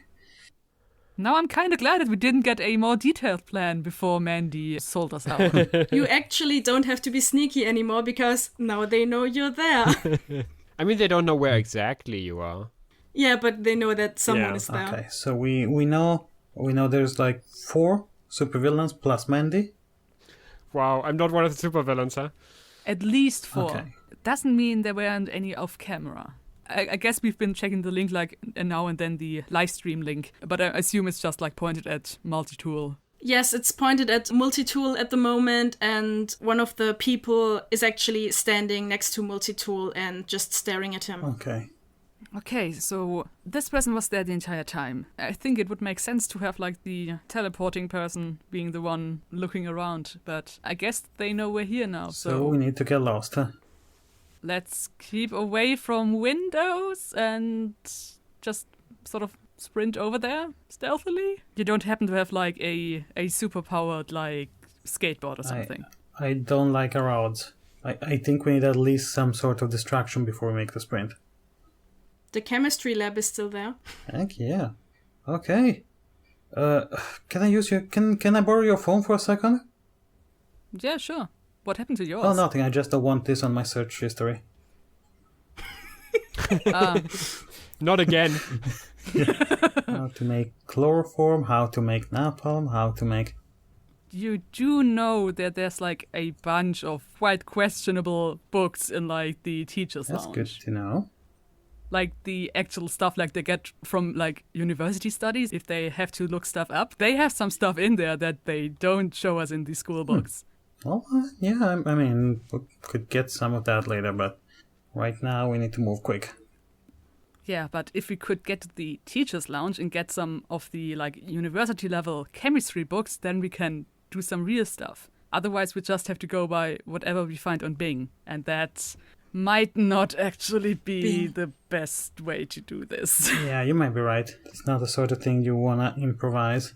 Now I'm kind of glad that we didn't get a more detailed plan before Mandy sold us out. You actually don't have to be sneaky anymore because now they know you're there. I mean, they don't know where exactly you are. Yeah, but they know that someone Yeah, is there. Okay, so we know there's like 4 supervillains plus Mandy. Wow, I'm not one of the supervillains, huh? At least 4. Okay. Doesn't mean there weren't any off camera. I guess we've been checking the link like now and then, the live stream link, but I assume it's just like pointed at multi-tool. Yes, it's pointed at Multitool at the moment, and one of the people is actually standing next to Multitool and just staring at him. Okay. Okay, so this person was there the entire time. I think it would make sense to have like the teleporting person being the one looking around, but I guess they know we're here now, So we need to get lost, huh? let's keep away from windows and just sort of sprint over there stealthily. You don't happen to have like a super-powered like skateboard or something. I don't like our odds. I think we need at least some sort of distraction before we make the sprint. The chemistry lab is still there. Heck yeah. Okay. Can I use your... Can I borrow your phone for a second? Yeah, sure. What happened to yours? Oh, nothing. I just don't want this on my search history. Not again. How to make chloroform, how to make napalm, how to make... You do know that there's like a bunch of quite questionable books in like the teacher's That's lounge. good to know. Like the actual stuff like they get from like university studies, if they have to look stuff up, they have some stuff in there that they don't show us in the school books. Well, yeah, I mean, we could get some of that later, but right now we need to move quick. Yeah, but if we could get to the teacher's lounge and get some of the like university level chemistry books, then we can do some real stuff. Otherwise, we just have to go by whatever we find on Bing, and that might not actually be the best way to do this. Yeah, you might be right. It's not the sort of thing you wanna improvise.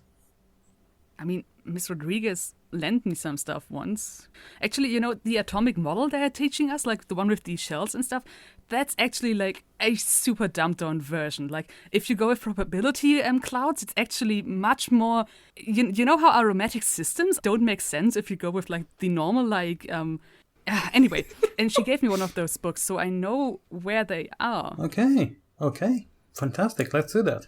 I mean, Miss Rodriguez lent me some stuff once. Actually, you know, the atomic model they're teaching us, like the one with these shells and stuff, that's actually like a super dumbed down version. Like, if you go with probability clouds, it's actually much more... You know how aromatic systems don't make sense if you go with like the normal, like... Anyway, and she gave me one of those books, so I know where they are. Okay. Fantastic, let's do that.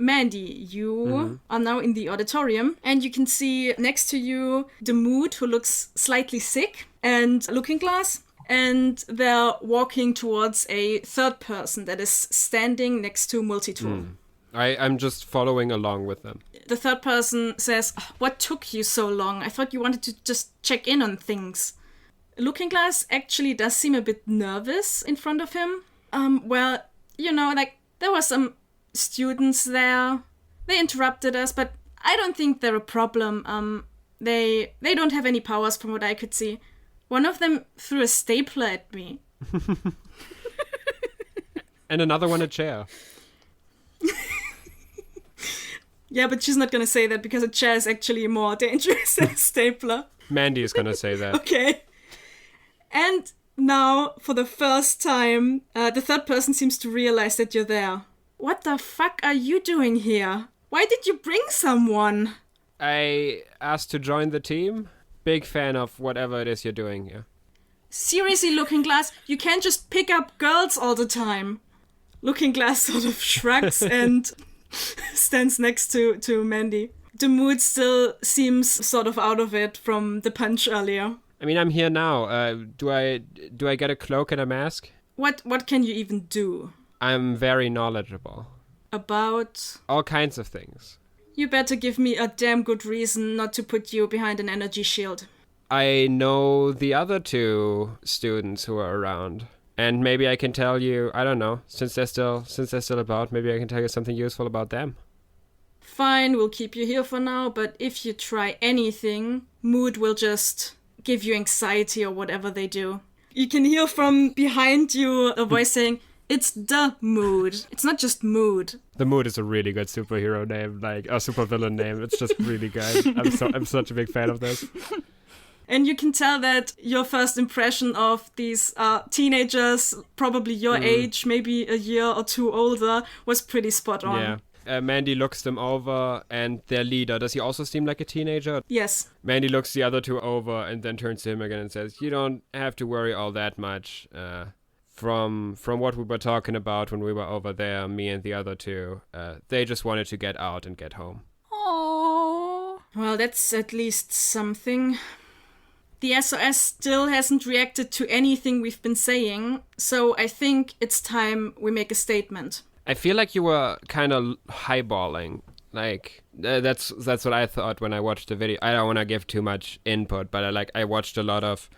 Mandy, you are now in the auditorium, and you can see next to you the Mood, who looks slightly sick, and Looking Glass, and they're walking towards a third person that is standing next to Multitool. I'm just following along with them. The third person says, "What took you so long? I thought you wanted to just check in on things." Looking Glass actually does seem a bit nervous in front of him. Well, you know, like, there were some students there. They interrupted us, but I don't think they're a problem. They don't have any powers from what I could see. One of them threw a stapler at me. And another one a chair. Yeah, but she's not gonna say that because a chair is actually more dangerous than a stapler. Mandy is gonna say that. Okay. And now, for the first time, the third person seems to realize that you're there. What the fuck are you doing here? Why did you bring someone? I asked to join the team. Big fan of whatever it is you're doing here. Seriously, Looking Glass, you can't just pick up girls all the time. Looking Glass sort of shrugs and stands next to Mandy. The Mood still seems sort of out of it from the punch earlier. I mean, I'm here now. Do I get a cloak and a mask? What can you even do? I'm very knowledgeable. About? All kinds of things. You better give me a damn good reason not to put you behind an energy shield. I know the other 2 students who are around. And maybe I can tell you, I don't know, since they're still about, maybe I can tell you something useful about them. Fine, we'll keep you here for now, but if you try anything, Mood will just give you anxiety or whatever they do. You can hear from behind you a voice saying, "It's the Mood. It's not just Mood." The Mood is a really good superhero name, like a supervillain name. It's just really good. I'm such a big fan of this. And you can tell that your first impression of these teenagers, probably your age, maybe a year or two older, was pretty spot on. Yeah. Mandy looks them over, and their leader, does he also seem like a teenager? Yes. Mandy looks the other two over and then turns to him again and says, "You don't have to worry all that much. From what we were talking about when we were over there, me and the other two, they just wanted to get out and get home." Aww. Well, that's at least something. The SOS still hasn't reacted to anything we've been saying, so I think it's time we make a statement. I feel like you were kind of highballing. Like, that's what I thought when I watched the video. I don't want to give too much input, but I watched a lot of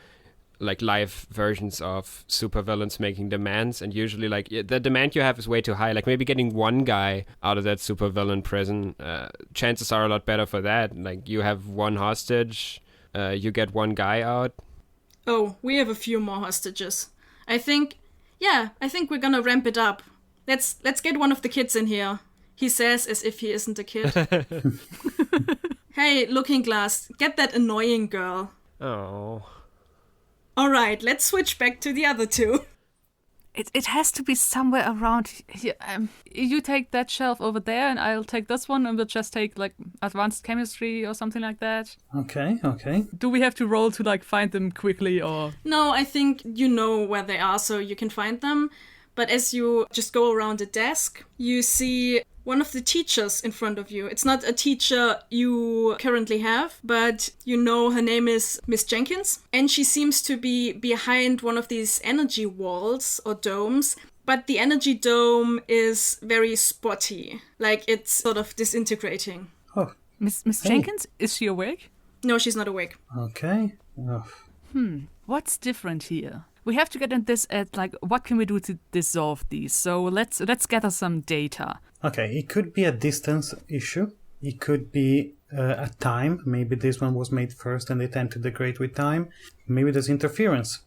like live versions of supervillains making demands, and usually like the demand you have is way too high. Like maybe getting one guy out of that supervillain prison, chances are a lot better for that. Like you have one hostage, you get one guy out. Oh, we have a few more hostages. I think we're gonna ramp it up. Let's get one of the kids in here. He says as if he isn't a kid. Hey, Looking Glass, get that annoying girl. Oh. Alright, let's switch back to the other two. It has to be somewhere around here. You take that shelf over there, and I'll take this one, and we'll just take like advanced chemistry or something like that. Okay. Do we have to roll to like find them quickly, or? No, I think you know where they are, so you can find them. But as you just go around the desk, you see one of the teachers in front of you. It's not a teacher you currently have, but you know her name is Miss Jenkins. And she seems to be behind one of these energy walls or domes. But the energy dome is very spotty. Like it's sort of disintegrating. Oh. Miss Hey. Jenkins? Is she awake? No, she's not awake. Okay. Oh. What's different here? We have to get at this at like what can we do to dissolve these? So let's gather some data. Okay, it could be a distance issue. It could be a time. Maybe this one was made first and they tend to degrade with time. Maybe there's interference.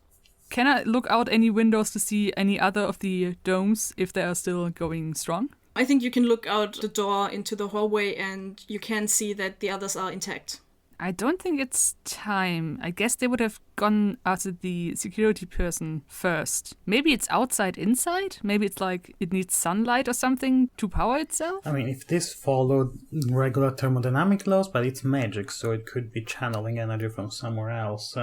Can I look out any windows to see any other of the domes if they are still going strong? I think you can look out the door into the hallway and you can see that the others are intact. I don't think it's time. I guess they would have gone after the security person first. Maybe it's outside, inside? Maybe it's like it needs sunlight or something to power itself? I mean, if this followed regular thermodynamic laws, but it's magic, so it could be channeling energy from somewhere else.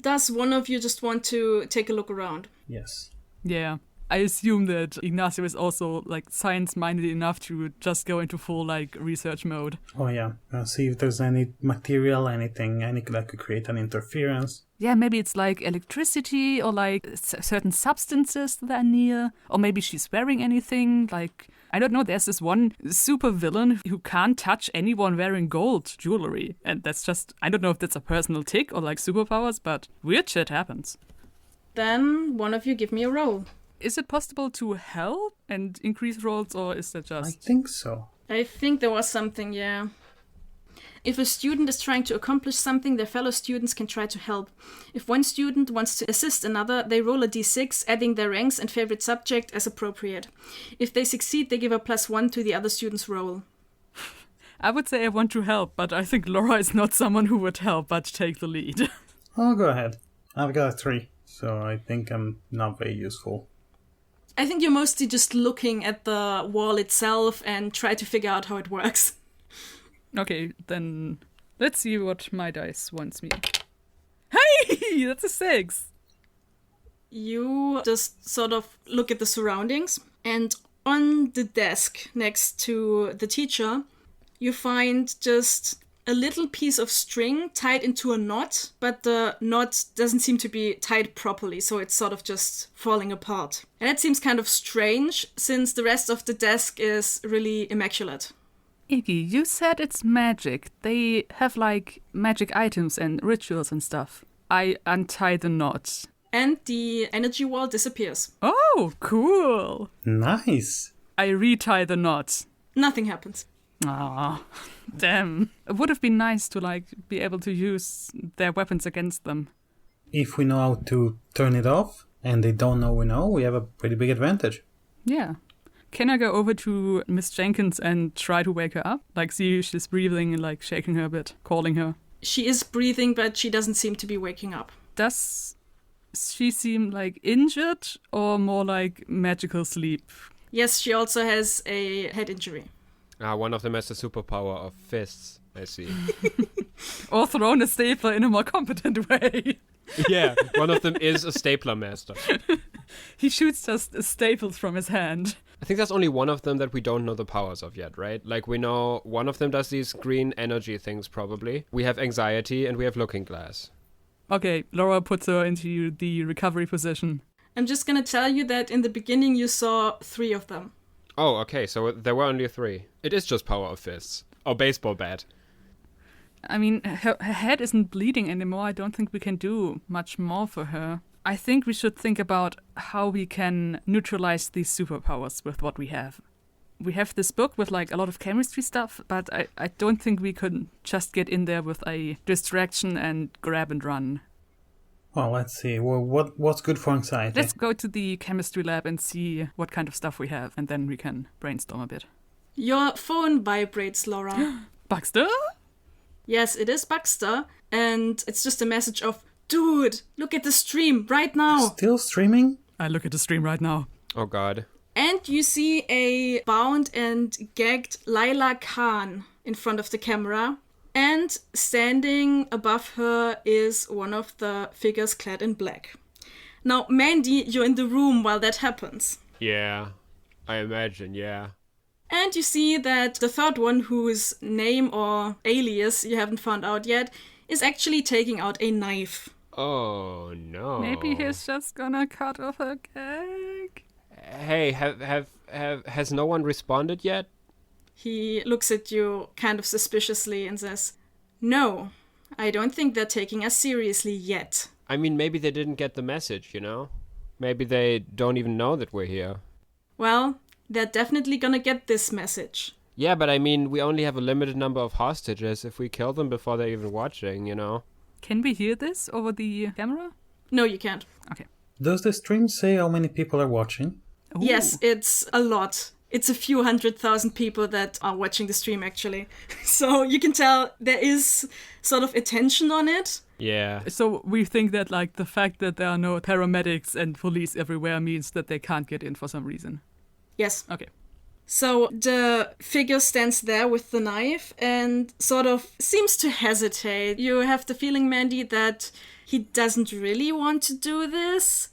Does one of you just want to take a look around? Yes. Yeah. I assume that Ignacio is also like science-minded enough to just go into full like research mode. Oh yeah. See if there's any material, anything that could create an interference. Yeah, maybe it's like electricity or like certain substances that are near. Or maybe she's wearing anything. Like, I don't know, there's this one super villain who can't touch anyone wearing gold jewelry. And that's just, I don't know if that's a personal tick or like superpowers, but weird shit happens. Then one of you give me a roll. Is it possible to help and increase rolls, or is that I just... think so. I think there was something, yeah. If a student is trying to accomplish something, their fellow students can try to help. If one student wants to assist another, they roll a d6, adding their ranks and favorite subject as appropriate. If they succeed, they give a +1 to the other student's roll. I would say I want to help, but I think Laura is not someone who would help but take the lead. Oh, go ahead. I've got a 3, so I think I'm not very useful. I think you're mostly just looking at the wall itself and try to figure out how it works. Okay, then let's see what my dice wants me. Hey, that's a 6! You just sort of look at the surroundings, and on the desk next to the teacher, you find just a little piece of string tied into a knot, but the knot doesn't seem to be tied properly, so it's sort of just falling apart. And that seems kind of strange, since the rest of the desk is really immaculate. Iggy, you said it's magic. They have like magic items and rituals and stuff. I untie the knot. and the energy wall disappears. Oh, cool. Nice. I retie the knots. Nothing happens. Ah, damn. It would have been nice to, like, be able to use their weapons against them. If we know how to turn it off, and they don't know we know, we have a pretty big advantage. Yeah. Can I go over to Miss Jenkins and try to wake her up? Like, see if she's breathing and, like, shaking her a bit, calling her. She is breathing, but she doesn't seem to be waking up. Does she seem, like, injured or more like magical sleep? Yes, she also has a head injury. One of them has the superpower of fists, I see. Or thrown a stapler in a more competent way. Yeah, one of them is a stapler master. He shoots just staples from his hand. I think there's only one of them that we don't know the powers of yet, right? Like, we know one of them does these green energy things, probably. We have anxiety, and we have looking glass. Okay, Laura puts her into the recovery position. I'm just gonna tell you that in the beginning you saw 3 of them. Oh, okay, so there were only 3. It is just power of fists. Or baseball bat. I mean, her head isn't bleeding anymore. I don't think we can do much more for her. I think we should think about how we can neutralize these superpowers with what we have. We have this book with, like, a lot of chemistry stuff, but I don't think we could just get in there with a distraction and grab and run. Well, let's see. Well, what's good for anxiety? Let's go to the chemistry lab and see what kind of stuff we have, and then we can brainstorm a bit. Your phone vibrates, Laura. Baxter? Yes, it is Baxter, and it's just a message of, dude, look at the stream right now. Still streaming? I look at the stream right now. Oh, God. And you see a bound and gagged Lila Khan in front of the camera. And standing above her is one of the figures clad in black. Now, Mandy, you're in the room while that happens. Yeah, I imagine, yeah. And you see that the third one, whose name or alias you haven't found out yet, is actually taking out a knife. Oh, no. Maybe he's just gonna cut off her gag. Hey, has no one responded yet? He looks at you kind of suspiciously and says, "No, I don't think they're taking us seriously yet." I mean, maybe they didn't get the message, you know? Maybe they don't even know that we're here. Well, they're definitely gonna get this message. Yeah, but I mean, we only have a limited number of hostages. If we kill them before they're even watching, you know? Can we hear this over the camera? No, you can't. Okay. Does the stream say how many people are watching? Ooh. Yes, it's a lot. It's a few 100,000 people that are watching the stream, actually. So you can tell there is sort of attention on it. Yeah. So we think that, like, the fact that there are no paramedics and police everywhere means that they can't get in for some reason. Yes. Okay. So the figure stands there with the knife and sort of seems to hesitate. You have the feeling, Mandy, that he doesn't really want to do this.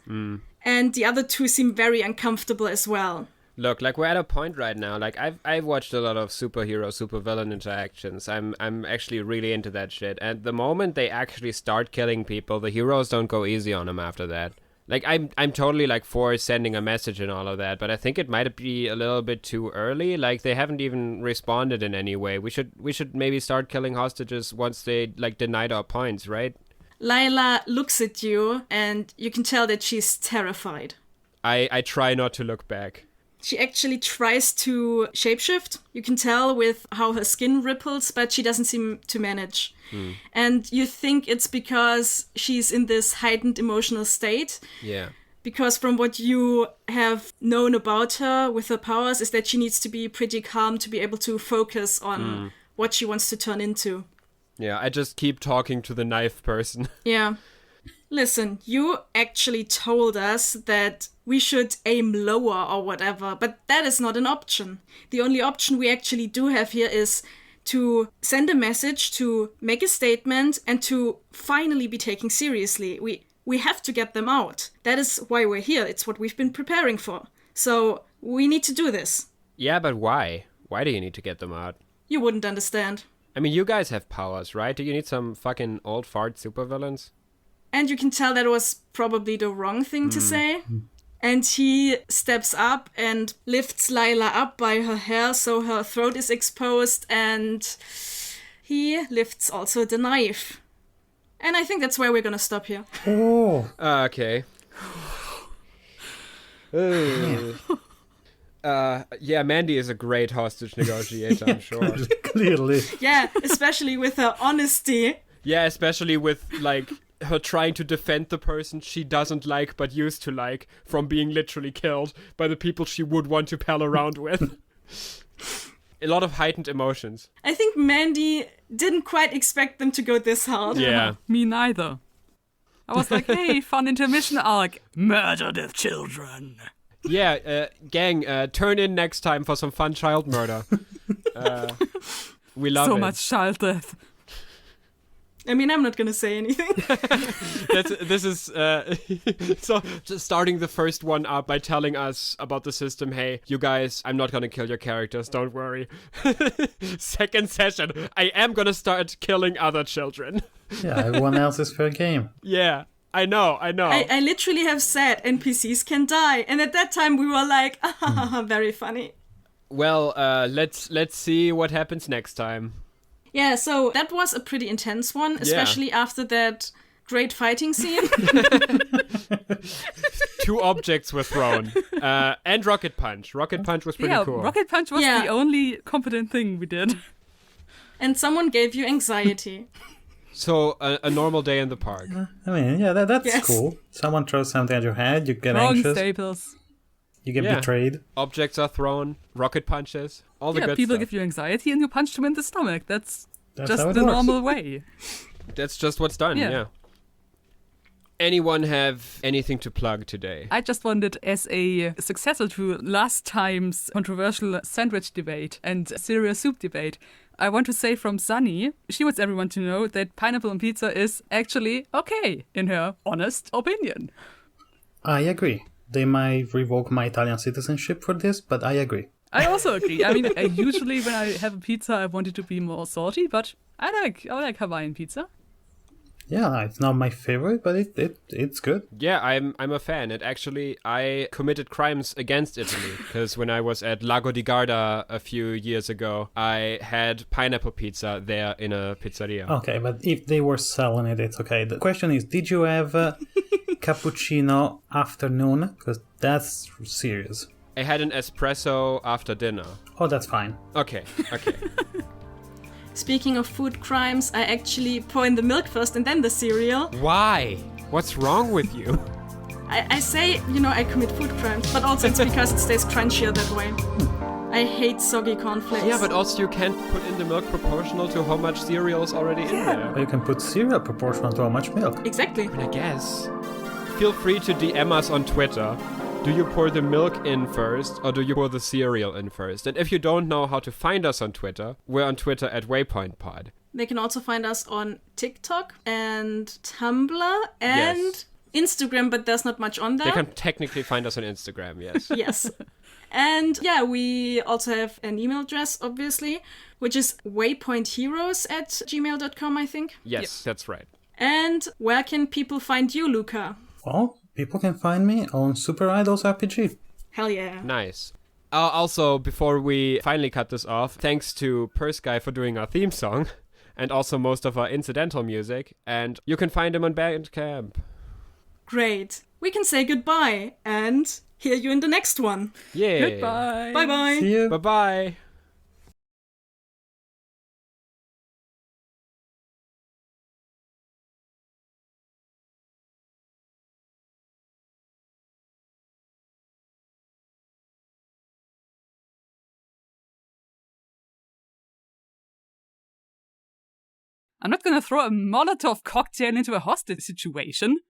And the other two seem very uncomfortable as well. Look, like, we're at a point right now. Like, I've watched a lot of superhero, supervillain interactions. I'm actually really into that shit. And the moment they actually start killing people, the heroes don't go easy on them after that. Like, I'm totally, like, for sending a message and all of that, but I think it might be a little bit too early. Like, they haven't even responded in any way. We should maybe start killing hostages once they, like, denied our points, right? Lila looks at you, and you can tell that she's terrified. I try not to look back. She actually tries to shapeshift. You can tell with how her skin ripples, but she doesn't seem to manage. And you think it's because she's in this heightened emotional state. Yeah. Because from what you have known about her with her powers is that she needs to be pretty calm to be able to focus on what she wants to turn into. Yeah, I just keep talking to the knife person. Yeah. Listen, you actually told us that we should aim lower or whatever, but that is not an option. The only option we actually do have here is to send a message, to make a statement, and to finally be taken seriously. We have to get them out. That is why we're here. It's what we've been preparing for. So we need to do this. Yeah, but why? Why do you need to get them out? You wouldn't understand. I mean, you guys have powers, right? Do you need some fucking old fart supervillains? And you can tell that was probably the wrong thing to say. And he steps up and lifts Lila up by her hair so her throat is exposed, and he lifts also the knife. And I think that's where we're gonna stop here. Oh, Okay. Yeah, Mandy is a great hostage negotiator, I'm sure. clearly. Yeah, especially with her honesty. Yeah, especially with, like, her trying to defend the person she doesn't like but used to like from being literally killed by the people she would want to pal around with. A lot of heightened emotions. I think Mandy didn't quite expect them to go this hard. Yeah. Me neither. I was like, hey, fun intermission arc. Murder the children. Yeah, gang, turn in next time for some fun child murder. We love So it. much child death. I mean, I'm not gonna say anything. This is so just starting the first one up by telling us about the system. Hey, you guys, I'm not gonna kill your characters, don't worry. Second session, I am gonna start killing other children. Yeah, everyone else is fair game. Yeah, I know. I literally have said NPCs can die, and at that time we were like, very funny. Well, let's see what happens next time. Yeah, so that was a pretty intense one, especially after that great fighting scene. 2 objects were thrown. And Rocket Punch. Rocket Punch was pretty cool. Rocket Punch was the only competent thing we did. And someone gave you anxiety. So, a normal day in the park. I mean, yeah, that's Yes. cool. Someone throws something at your head, you get Wrong anxious, staples. you get betrayed. Objects are thrown, rocket punches, all the good people stuff. give you anxiety and you punch them in the stomach. That's That's just how it the works. normal way. That's just what's done, Yeah. yeah. Anyone have anything to plug today? I just wanted, as a successor to last time's controversial sandwich debate and cereal soup debate, I want to say from Sunny, she wants everyone to know that pineapple on pizza is actually okay, in her honest opinion. I agree. They might revoke my Italian citizenship for this, but I agree. I also agree. I mean, usually when I have a pizza, I want it to be more salty, but I like Hawaiian pizza. Yeah, it's not my favorite, but it's good. Yeah, I'm a fan. And actually, I committed crimes against Italy because when I was at Lago di Garda a few years ago, I had pineapple pizza there in a pizzeria. Okay, but if they were selling it, it's okay. The question is, did you have cappuccino afternoon? Because that's serious. I had an espresso after dinner. Oh, that's fine. Okay. Speaking of food crimes, I actually pour in the milk first and then the cereal. Why? What's wrong with you? I say, I commit food crimes, but also it's because it stays crunchier that way. I hate soggy cornflakes. Yeah, but also you can't put in the milk proportional to how much cereal is already in there. Or you can put cereal proportional to how much milk. Exactly. I guess. Feel free to DM us on Twitter. Do you pour the milk in first, or do you pour the cereal in first? And if you don't know how to find us on Twitter, we're on Twitter at Waypoint Pod. They can also find us on TikTok and Tumblr and Instagram, but there's not much on there. They can technically find us on Instagram, yes. Yes. And yeah, we also have an email address, obviously, which is waypointheroes@gmail.com, I think. Yes, that's right. And where can people find you, Luca? Well, people can find me on Super Idols RPG. Hell yeah. Nice. Also, before we finally cut this off, thanks to Purse Guy for doing our theme song, and also most of our incidental music, and you can find him on Bandcamp. Great. We can say goodbye and hear you in the next one. Yeah. Goodbye. Bye-bye. See you. Bye-bye. I'm not gonna throw a Molotov cocktail into a hostage situation.